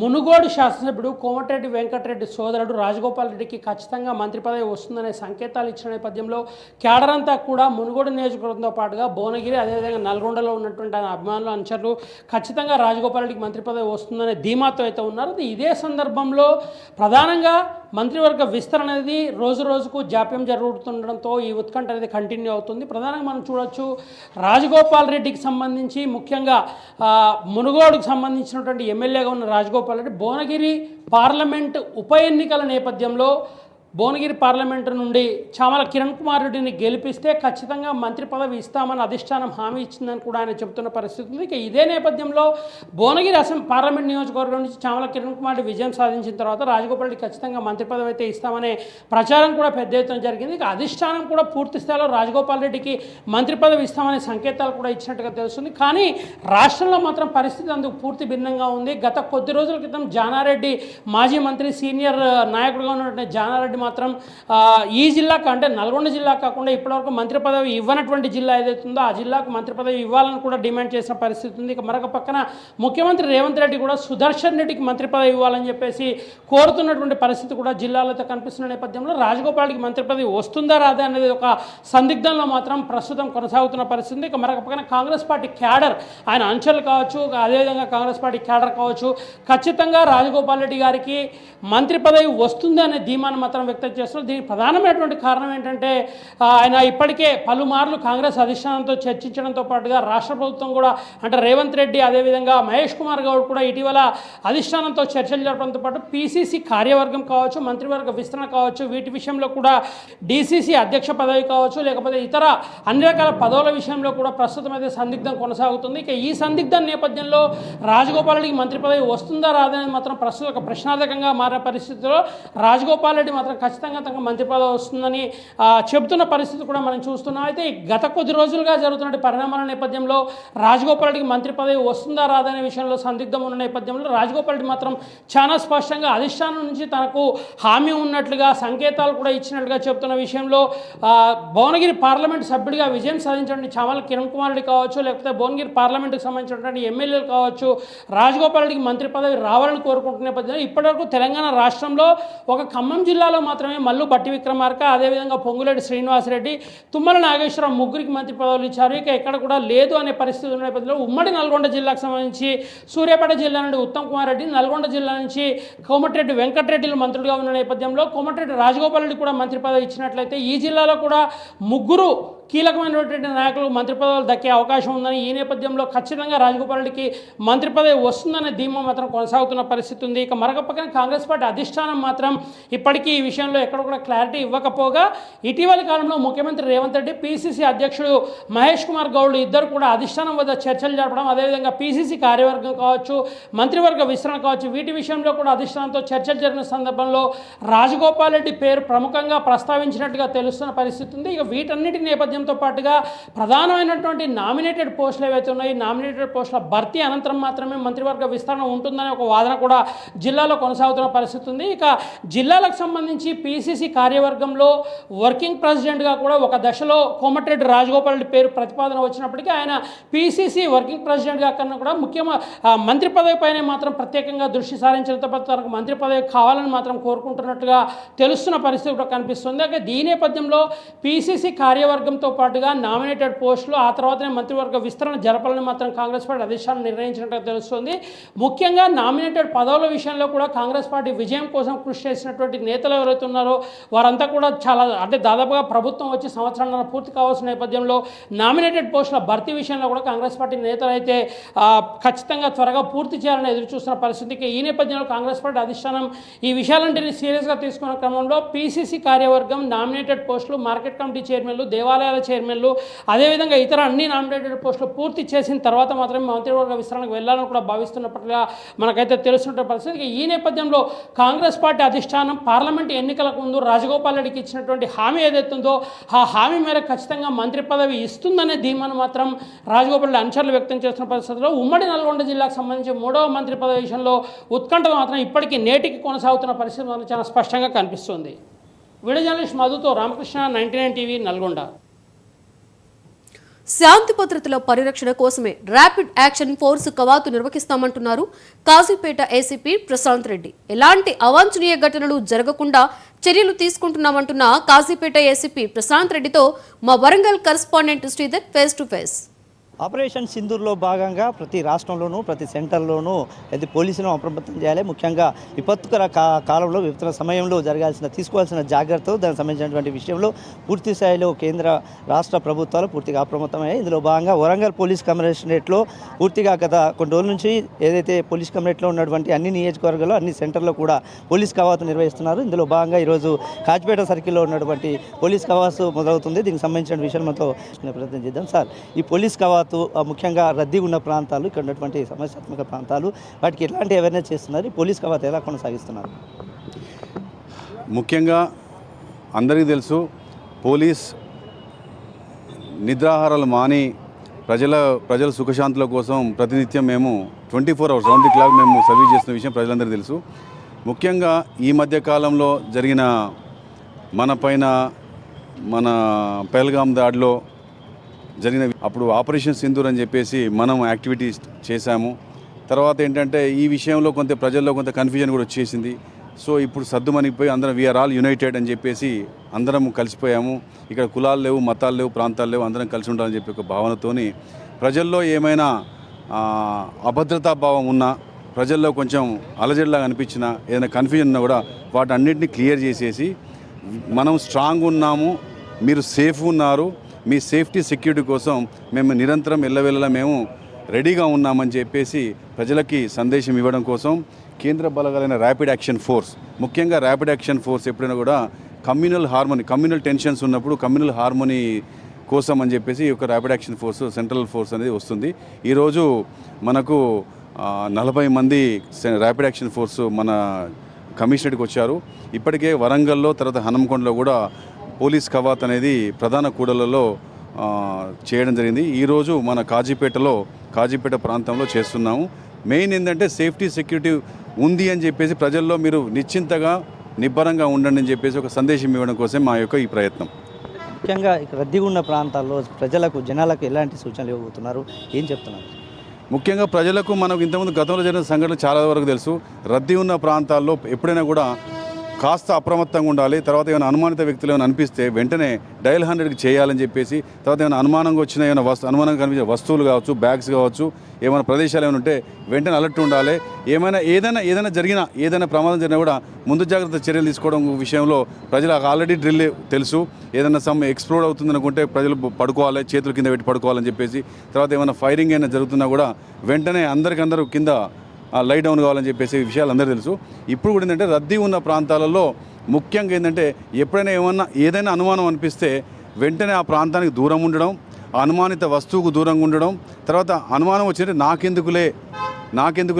మునుగోడు శాసనసభ్యుడు కోమటిరెడ్డి వెంకటరెడ్డి సోదరుడు రాజగోపాల్ రెడ్డికి ఖచ్చితంగా మంత్రి పదవి వస్తుందనే సంకేతాలు ఇచ్చిన నేపథ్యంలో క్యాడర్ అంతా కూడా మునుగోడు నియోజకవర్గంతో పాటుగా భువనగిరి, అదేవిధంగా నల్గొండలో ఉన్నటువంటి అభిమానులు, అనుచరులు ఖచ్చితంగా రాజగోపాల్ రెడ్డికి మంత్రి పదవి వస్తుందనే ధీమాతో అయితే ఉన్నారు. ఇదే సందర్భంలో ప్రధానంగా మంత్రివర్గ విస్తరణ అనేది రోజు రోజుకు జాప్యం జరుగుతుండడంతో ఈ ఉత్కంఠ అనేది కంటిన్యూ అవుతుంది. ప్రధానంగా మనం చూడొచ్చు, రాజగోపాల్ రెడ్డికి సంబంధించి ముఖ్యంగా మునుగోడుకు సంబంధించినటువంటి ఎమ్మెల్యేగా ఉన్న రాజగోపాల్ రెడ్డి భువనగిరి పార్లమెంట్ ఉప ఎన్నికల నేపథ్యంలో భువనగిరి పార్లమెంటు నుండి చామల కిరణ్ కుమార్ రెడ్డిని గెలిపిస్తే ఖచ్చితంగా మంత్రి పదవి ఇస్తామని అధిష్టానం హామీ ఇచ్చిందని కూడా ఆయన చెబుతున్న పరిస్థితి ఉంది. ఇక ఇదే నేపథ్యంలో భువనగిరి పార్లమెంట్ నియోజకవర్గం నుంచి చామల కిరణ్ కుమార్ రెడ్డి విజయం సాధించిన తర్వాత రాజగోపాల్ రెడ్డి ఖచ్చితంగా మంత్రి పదవి అయితే ఇస్తామనే ప్రచారం కూడా పెద్ద ఎత్తున జరిగింది. ఇక అధిష్టానం కూడా పూర్తి స్థాయిలో రాజగోపాల్ రెడ్డికి మంత్రి పదవి ఇస్తామనే సంకేతాలు కూడా ఇచ్చినట్టుగా తెలుస్తుంది. కానీ రాష్ట్రంలో మాత్రం పరిస్థితి అందుకు పూర్తి భిన్నంగా ఉంది. గత కొద్ది రోజుల క్రితం జానారెడ్డి, మాజీ మంత్రి, సీనియర్ నాయకుడుగా ఉన్నటువంటి జానారెడ్డి మాత్రం ఈ జిల్లాకు అంటే నల్గొండ జిల్లా కాకుండా ఇప్పటివరకు మంత్రి పదవి ఇవ్వనటువంటి జిల్లా ఏదైతుందో ఆ జిల్లాకు మంత్రి పదవి ఇవ్వాలని కూడా డిమాండ్ చేసిన పరిస్థితి ఉంది. ఇక మరొక పక్కన ముఖ్యమంత్రి రేవంత్ రెడ్డి కూడా సుదర్శన్ రెడ్డికి మంత్రి పదవి ఇవ్వాలని చెప్పేసి కోరుతున్నటువంటి పరిస్థితి కూడా జిల్లాలో కనిపిస్తున్న నేపథ్యంలో రాజగోపాల్కి మంత్రి పదవి వస్తుందా రాదా అనేది ఒక సందిగ్ధంలో మాత్రం ప్రస్తుతం కొనసాగుతున్న పరిస్థితి. ఇక మరొక పక్కన కాంగ్రెస్ పార్టీ క్యాడర్, ఆయన అంచెలు కావచ్చు, అదేవిధంగా కాంగ్రెస్ పార్టీ క్యాడర్ కావచ్చు, ఖచ్చితంగా రాజగోపాల్ రెడ్డి గారికి మంత్రి పదవి వస్తుంది అనే ధీమాన్ని మాత్రం వ్యక్తం చేస్తున్నారు. దీనికి ప్రధానమైనటువంటి కారణం ఏంటంటే ఆయన ఇప్పటికే పలుమార్లు కాంగ్రెస్ అధిష్టానంతో చర్చించడంతో పాటుగా రాష్ట్ర ప్రభుత్వం కూడా అంటే రేవంత్ రెడ్డి, అదేవిధంగా మహేష్ కుమార్ గౌడ్ కూడా ఇటీవల అధిష్టానంతో చర్చలు జరపడంతో పాటు పీసీసీ కార్యవర్గం కావచ్చు, మంత్రివర్గ విస్తరణ కావచ్చు, వీటి విషయంలో కూడా డీసీసీ అధ్యక్ష పదవి కావచ్చు, లేకపోతే ఇతర అన్ని రకాల పదవుల విషయంలో కూడా ప్రస్తుతం అయితే సందిగ్ధం కొనసాగుతుంది. ఇక ఈ సందిగ్ధం నేపథ్యంలో రాజగోపాల్ రెడ్డికి మంత్రి పదవి వస్తుందా రాదనేది మాత్రం ప్రస్తుతం ఒక ప్రశ్నార్థకంగా మారిన పరిస్థితిలో రాజగోపాల్ రెడ్డి మాత్రం ఖచ్చితంగా తనకు మంత్రి పదవి వస్తుందని చెబుతున్న పరిస్థితి కూడా మనం చూస్తున్నాం. అయితే గత కొద్ది రోజులుగా జరుగుతున్న పరిణామాల నేపథ్యంలో రాజగోపాల్ రెడ్డికి మంత్రి పదవి వస్తుందా రాదనే విషయంలో సందిగ్ధం ఉన్న నేపథ్యంలో రాజగోపాల్ రెడ్డి మాత్రం చాలా స్పష్టంగా అధిష్టానం నుంచి తనకు హామీ ఉన్నట్లుగా సంకేతాలు కూడా ఇచ్చినట్లుగా చెబుతున్న విషయంలో భువనగిరి పార్లమెంటు సభ్యుడిగా విజయం సాధించినటువంటి చామల కిరణ్ కుమార్ రెడ్డి కావచ్చు, లేకపోతే భువనగిరి పార్లమెంటుకు సంబంధించినటువంటి ఎమ్మెల్యేలు కావచ్చు, రాజగోపాల్ రెడ్డికి మంత్రి పదవి రావాలని కోరుకుంటున్న నేపథ్యంలో ఇప్పటివరకు తెలంగాణ రాష్ట్రంలో ఒక ఖమ్మం జిల్లాలో మాత్రమే మల్లు బట్టి విక్రమార్క, అదేవిధంగా పొంగులేటి శ్రీనివాసరెడ్డి, తుమ్మల నాగేశ్వరరావు ముగ్గురికి మంత్రి పదవులు ఇచ్చారు. ఇక ఎక్కడ కూడా లేదు అనే పరిస్థితి ఉన్న నేపథ్యంలో ఉమ్మడి నల్గొండ జిల్లాకు సంబంధించి సూర్యాపేట జిల్లా నుండి ఉత్తమ్ కుమార్ రెడ్డి, నల్గొండ జిల్లా నుంచి కోమటిరెడ్డి వెంకటరెడ్డిలు మంత్రులుగా ఉన్న నేపథ్యంలో కోమటిరెడ్డి రాజగోపాల్ రెడ్డి కూడా మంత్రి పదవి ఇచ్చినట్లయితే ఈ జిల్లాలో కూడా ముగ్గురు కీలకమైనటువంటి నాయకులకు మంత్రి పదవులు దక్కే అవకాశం ఉందని, ఈ నేపథ్యంలో ఖచ్చితంగా రాజగోపాల్ రెడ్డికి మంత్రి పదవి వస్తుందనే ధీమా మాత్రం కొనసాగుతున్న పరిస్థితి ఉంది. ఇక మరొక పక్కన కాంగ్రెస్ పార్టీ అధిష్టానం మాత్రం ఇప్పటికీ ఈ విషయంలో ఎక్కడ కూడా క్లారిటీ ఇవ్వకపోగా ఇటీవలి కాలంలో ముఖ్యమంత్రి రేవంత్ రెడ్డి, పీసీసీ అధ్యక్షుడు మహేష్ కుమార్ గౌడ్ ఇద్దరు కూడా అధిష్టానం వద్ద చర్చలు జరపడం, అదేవిధంగా పీసీసీ కార్యవర్గం కావచ్చు, మంత్రివర్గ విస్తరణ కావచ్చు, వీటి విషయంలో కూడా అధిష్టానంతో చర్చలు జరిగిన సందర్భంలో రాజగోపాల్ రెడ్డి పేరు ప్రముఖంగా ప్రస్తావించినట్టుగా తెలుస్తున్న పరిస్థితి ఉంది. ఇక వీటన్నిటి నేపథ్యంలో నేపథ్యంతో పాటుగా ప్రధానమైనటువంటి నామినేటెడ్ పోస్టులు ఏవైతే ఉన్నాయో ఈ నామినేటెడ్ పోస్టుల భర్తీ అనంతరం మాత్రమే మంత్రివర్గ విస్తరణ ఉంటుందనే ఒక వాదన కూడా జిల్లాలో కొనసాగుతున్న పరిస్థితి ఉంది. ఇక జిల్లాలకు సంబంధించి పిసిసి కార్యవర్గంలో వర్కింగ్ ప్రెసిడెంట్గా కూడా ఒక దశలో కోమటిరెడ్డి రాజగోపాల్ రెడ్డి పేరు ప్రతిపాదన వచ్చినప్పటికీ ఆయన పిసిసి వర్కింగ్ ప్రెసిడెంట్గా కన్నా కూడా ముఖ్యంగా మంత్రి పదవిపైనే మాత్రం ప్రత్యేకంగా దృష్టి సారించడంతో పాటు తనకు మంత్రి పదవి కావాలని మాత్రం కోరుకుంటున్నట్టుగా తెలుస్తున్న పరిస్థితి కూడా కనిపిస్తుంది. అయితే ఈ నేపథ్యంలో పిసిసి కార్యవర్గంతో పాటుగా నామినేటెడ్ పోస్టులు ఆ తర్వాతనే మంత్రివర్గ విస్తరణ జరపాలని మాత్రం కాంగ్రెస్ పార్టీ అధిష్టానం నిర్ణయించినట్టుగా తెలుస్తుంది. ముఖ్యంగా నామినేటెడ్ పదవుల విషయంలో కూడా కాంగ్రెస్ పార్టీ విజయం కోసం కృషి చేసినటువంటి నేతలు ఎవరైతే ఉన్నారో వారంతా కూడా చాలా అంటే దాదాపుగా ప్రభుత్వం వచ్చి సంవత్సరాల పూర్తి కావాల్సిన నేపథ్యంలో నామినేటెడ్ పోస్టుల భర్తీ విషయంలో కూడా కాంగ్రెస్ పార్టీ నేతలు అయితే ఖచ్చితంగా త్వరగా పూర్తి చేయాలని ఎదురు చూస్తున్న పరిస్థితికి ఈ నేపథ్యంలో కాంగ్రెస్ పార్టీ అధిష్టానం ఈ విషయాలంటిని సీరియస్గా తీసుకున్న క్రమంలో పిసిసి కార్యవర్గం నామినేటెడ్ పోస్టులు మార్కెట్ కమిటీ చైర్మన్లు దేవాలయాల చైర్మన్లు అదేవిధంగా ఇతర అన్ని నామినేటెడ్ పోస్టులు పూర్తి చేసిన తర్వాత మాత్రమే మంత్రివర్గ విస్తరణకు వెళ్ళాలని కూడా భావిస్తున్నప్పటిగా మనకైతే తెలుస్తున్న పరిస్థితి. ఈ నేపథ్యంలో కాంగ్రెస్ పార్టీ అధిష్టానం పార్లమెంట్ ఎన్నికలకు ముందు రాజగోపాల్ రెడ్డికి ఇచ్చినటువంటి హామీ ఏదైతుందో ఆ హామీ మేరకు ఖచ్చితంగా మంత్రి పదవి ఇస్తుందనే ధీమాను మాత్రం రాజగోపాల్ రెడ్డి అనుచరులు వ్యక్తం చేస్తున్న పరిస్థితుల్లో ఉమ్మడి నల్గొండ జిల్లాకు సంబంధించి 3వ మంత్రి పదవి విషయంలో ఉత్కంఠ మాత్రం ఇప్పటికీ నేటికి కొనసాగుతున్న పరిస్థితి మనకు చాలా స్పష్టంగా కనిపిస్తుంది. వీడియో జర్నలిస్ట్ మధుతో రామకృష్ణ, 99 టీవీ, నల్గొండ. శాంతి భద్రతల పరిరక్షణ కోసమే ర్యాపిడ్ యాక్షన్ ఫోర్స్ కవాతు నిర్వహిస్తామంటున్నారు కాజీపేట ఏసీపీ ప్రశాంత్ రెడ్డి. ఎలాంటి అవాంఛనీయ ఘటనలు జరగకుండా చర్యలు తీసుకుంటున్నామంటున్న కాజీపేట ఏసీపీ ప్రశాంత్ రెడ్డితో మా Warangal correspondent Sridhar face to face. Operation సింధూర్లో భాగంగా ప్రతి రాష్ట్రంలోనూ ప్రతి సెంటర్లోనూ అయితే పోలీసులను అప్రమత్తం చేయాలి. ముఖ్యంగా విపత్తుకర కాలంలో విపత్తుల సమయంలో తీసుకోవాల్సిన జాగ్రత్తలు దానికి సంబంధించినటువంటి విషయంలో పూర్తి స్థాయిలో కేంద్ర రాష్ట్ర ప్రభుత్వాలు పూర్తిగా అప్రమత్తమయ్యాయి. ఇందులో భాగంగా వరంగల్ పోలీస్ కమిషనరేట్లో పూర్తిగా గత కొన్ని రోజుల నుంచి ఏదైతే పోలీస్ కమిషనరేట్లో ఉన్నటువంటి అన్ని నియోజకవర్గాల్లో అన్ని సెంటర్లో కూడా పోలీస్ కవాతు నిర్వహిస్తున్నారు. ఇందులో భాగంగా ఈరోజు కాజ్పేట సర్కిల్లో ఉన్నటువంటి పోలీస్ కవాతు మొదలవుతుంది. దీనికి సంబంధించిన విషయం మనతో ప్రయత్నం చేద్దాం. సార్, ఈ పోలీస్ కవాతు ముఖ్యంగా రద్దీ ఉన్న ప్రాంతాలు, ఇక్కడ ఉన్నటువంటి సమస్యాత్మక ప్రాంతాలు, వాటికి ఎలాంటి అవేర్నెస్ చేస్తున్నారు? పోలీస్ కవాతు ఎలా కొనసాగిస్తున్నారు? ముఖ్యంగా అందరికీ తెలుసు, పోలీస్ నిద్రాహారాలు మాని ప్రజల సుఖశాంతుల కోసం ప్రతినిత్యం మేము 24 hours రౌండ్ ది క్లాక్ మేము సర్వీస్ చేస్తున్న విషయం ప్రజలందరికీ తెలుసు. ముఖ్యంగా ఈ మధ్య కాలంలో జరిగిన మన పెహల్గాం దాడిలో జరిగిన అప్పుడు ఆపరేషన్ సింధూర్ అని చెప్పేసి మనం యాక్టివిటీస్ చేశాము. తర్వాత ఏంటంటే ఈ విషయంలో కొంత ప్రజల్లో కొంత కన్ఫ్యూజన్ కూడా వచ్చేసింది. సో ఇప్పుడు సర్దుమనిగిపోయి అందరం వీఆర్ ఆల్ యునైటెడ్ అని చెప్పేసి అందరం కలిసిపోయాము. ఇక్కడ కులాలు లేవు, మతాలు లేవు, ప్రాంతాలు లేవు, అందరం కలిసి ఉండాలని చెప్పి ఒక భావనతోని ప్రజల్లో ఏమైనా అభద్రతా భావం ఉన్నా, ప్రజల్లో కొంచెం అలజడిలాగా అనిపించినా, ఏదైనా కన్ఫ్యూజన్ ఉన్నా కూడా వాటన్నిటిని క్లియర్ చేసేసి మనం స్ట్రాంగ్ ఉన్నాము, మీరు సేఫ్ ఉన్నారు, మీ సేఫ్టీ సెక్యూరిటీ కోసం మేము నిరంతరం ఎల్లవేళలా మేము రెడీగా ఉన్నామని చెప్పేసి ప్రజలకి సందేశం ఇవ్వడం కోసం కేంద్ర బలగాలైన ర్యాపిడ్ యాక్షన్ ఫోర్స్, ముఖ్యంగా ర్యాపిడ్ యాక్షన్ ఫోర్స్ ఎప్పుడైనా కూడా కమ్యూనల్ టెన్షన్స్ ఉన్నప్పుడు కమ్యూనల్ హార్మోనీ కోసం అని చెప్పేసి ఒక rapid action force, central force అనేది వస్తుంది. ఈరోజు మనకు 40 మంది ర్యాపిడ్ యాక్షన్ ఫోర్స్ మన కమిషనరేట్కి వచ్చారు. ఇప్పటికే వరంగల్లో, తర్వాత హనుమకొండలో కూడా పోలీస్ కవాత్ అనేది ప్రధాన కూడళ్లలో చేయడం జరిగింది. ఈరోజు మన కాజీపేట ప్రాంతంలో చేస్తున్నాము. మెయిన్ ఏంటంటే సేఫ్టీ సెక్యూరిటీ ఉంది అని చెప్పేసి ప్రజల్లో మీరు నిశ్చింతగా నిబ్బరంగా ఉండండి అని చెప్పేసి ఒక సందేశం ఇవ్వడం కోసం మా యొక్క ఈ ప్రయత్నం. ముఖ్యంగా రద్దీగా ఉన్న ప్రాంతాల్లో జనాలకు ఎలాంటి సూచనలు ఇవ్వబోతున్నారు, ఏం చెప్తున్నారు? ముఖ్యంగా ప్రజలకు మనకు ఇంతకుముందు గతంలో జరిగిన సంఘటనలు చాలా వరకు తెలుసు. రద్దీ ఉన్న ప్రాంతాల్లో ఎప్పుడైనా కూడా కాస్త అప్రమత్తంగా ఉండాలి. తర్వాత ఏమైనా అనుమానిత వ్యక్తులు ఏమైనా అనిపిస్తే వెంటనే డయల్ 100కి చేయాలని చెప్పేసి, తర్వాత ఏమైనా అనుమానంగా వచ్చిన అనుమానంగా కనిపించే వస్తువులు కావచ్చు, బ్యాగ్స్ కావచ్చు, ఏమైనా ప్రదేశాలు ఏమైనా ఉంటే వెంటనే అలర్ట్ ఉండాలి. ఏదైనా జరిగినా, ఏదైనా ప్రమాదం జరిగినా కూడా ముందు జాగ్రత్త చర్యలు తీసుకోవడం విషయంలో ప్రజలకు ఆల్రెడీ డ్రిల్ తెలుసు. ఏదైనా ఎక్స్ప్లోడ్ అవుతుంది అనుకుంటే ప్రజలు పడుకోవాలి, చేతుల కింద పెట్టి పడుకోవాలని చెప్పేసి, తర్వాత ఏమైనా ఫైరింగ్ అయినా జరుగుతున్నా కూడా వెంటనే అందరూ కింద లై డౌన్ కావాలని చెప్పేసి విషయాలు అందరూ తెలుసు. ఇప్పుడు కూడా ఏంటంటే రద్దీ ఉన్న ప్రాంతాలలో ముఖ్యంగా ఏంటంటే ఎప్పుడైనా ఏదైనా అనుమానం అనిపిస్తే వెంటనే ఆ ప్రాంతానికి దూరం ఉండడం, ఆ అనుమానిత వస్తువుకు దూరంగా ఉండడం, తర్వాత అనుమానం వచ్చింటే నాకెందుకులే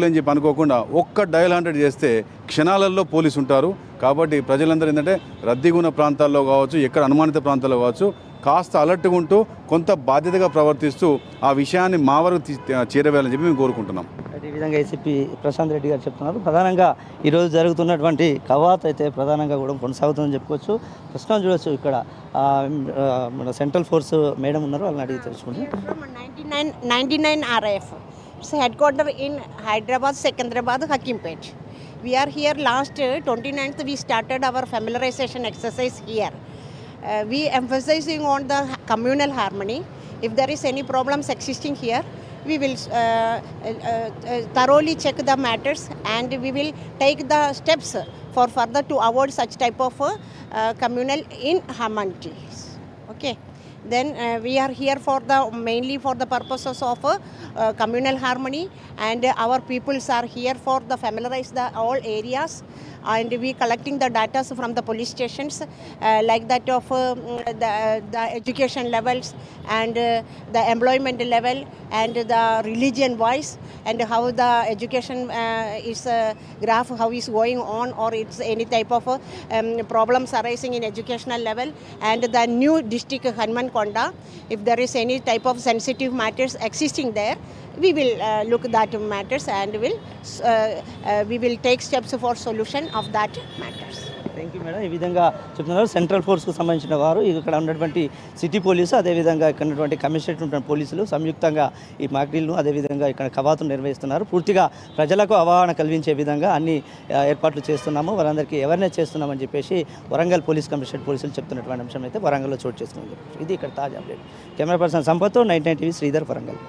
అని చెప్పి అనుకోకుండా ఒక్క డయల్ 100 చేస్తే క్షణాలలో పోలీసు ఉంటారు. కాబట్టి ప్రజలందరూ ఏంటంటే రద్దీగా ఉన్న ప్రాంతాల్లో కావచ్చు, ఎక్కడ అనుమానిత ప్రాంతాల్లో కావచ్చు కాస్త అలర్ట్గా ఉంటూ కొంత బాధ్యతగా ప్రవర్తిస్తూ ఆ విషయాన్ని మా వరకు చేరవేయాలని చెప్పి మేము కోరుకుంటున్నాం. ఈ విధంగా ఏసీపీ ప్రశాంత్ రెడ్డి గారు చెప్తున్నారు. ప్రధానంగా ఈరోజు జరుగుతున్నటువంటి కవాత్ అయితే ప్రధానంగా కూడా కొనసాగుతుందని చెప్పుకోవచ్చు. ప్రస్తుతం చూడొచ్చు ఇక్కడ మన సెంట్రల్ ఫోర్స్ మేడం ఉన్నారు, వాళ్ళని అడిగి తెలుసుకుంటే. 99 RAF. It's headquarters in Hyderabad, Secunderabad, Hakimpet. We are here last 29th. We started our familiarization exercise here. We emphasizing on the communal harmony. If there is any problems existing here, we will thoroughly check the matters and we will take the steps for further to avoid such type of communal inharmonies. Okay. Then we are here for the mainly for the purposes of communal harmony, and our peoples are here for the familiarize the all areas, and we collecting the data from the police stations like that of the education levels and the employment level and the religion wise, and how the education is graph how is going on, or it's any type of problems arising in educational level, and the new district Hanmankonda, if there is any type of sensitive matters existing there, we will look that matters and we will take steps for solution of that matters. Thank you madam. ఈ విధంగా చెప్తున్నారు central ఫోర్స్కు సంబంధించిన వారు ఇక్కడ ఉన్నటువంటి city police, అదేవిధంగా ఇక్కడ ఉన్నటువంటి కమిషనరేట్ ఉన్న పోలీసులు సంయుక్తంగా ఈ మాక్ డ్రిల్ను అదేవిధంగా ఇక్కడ కవాతును నిర్వహిస్తున్నారు. పూర్తిగా ప్రజలకు అవగాహన కలిగించే విధంగా అన్ని ఏర్పాట్లు చేస్తున్నాము, వారందరికీ అవేర్నెస్ చేస్తున్నామని చెప్పేసి వరంగల్ పోలీస్ కమిషనరేట్ పోలీసులు చెప్తున్నటువంటి అంశం అయితే వరంగల్లో చోటు చేసుకుందని చెప్పేసి. ఇది ఇక్కడ తాజా అప్డేట్. కెమెరా పర్సన్ సంపత్తో 99 టీవీ శ్రీధర్, వరంగల్.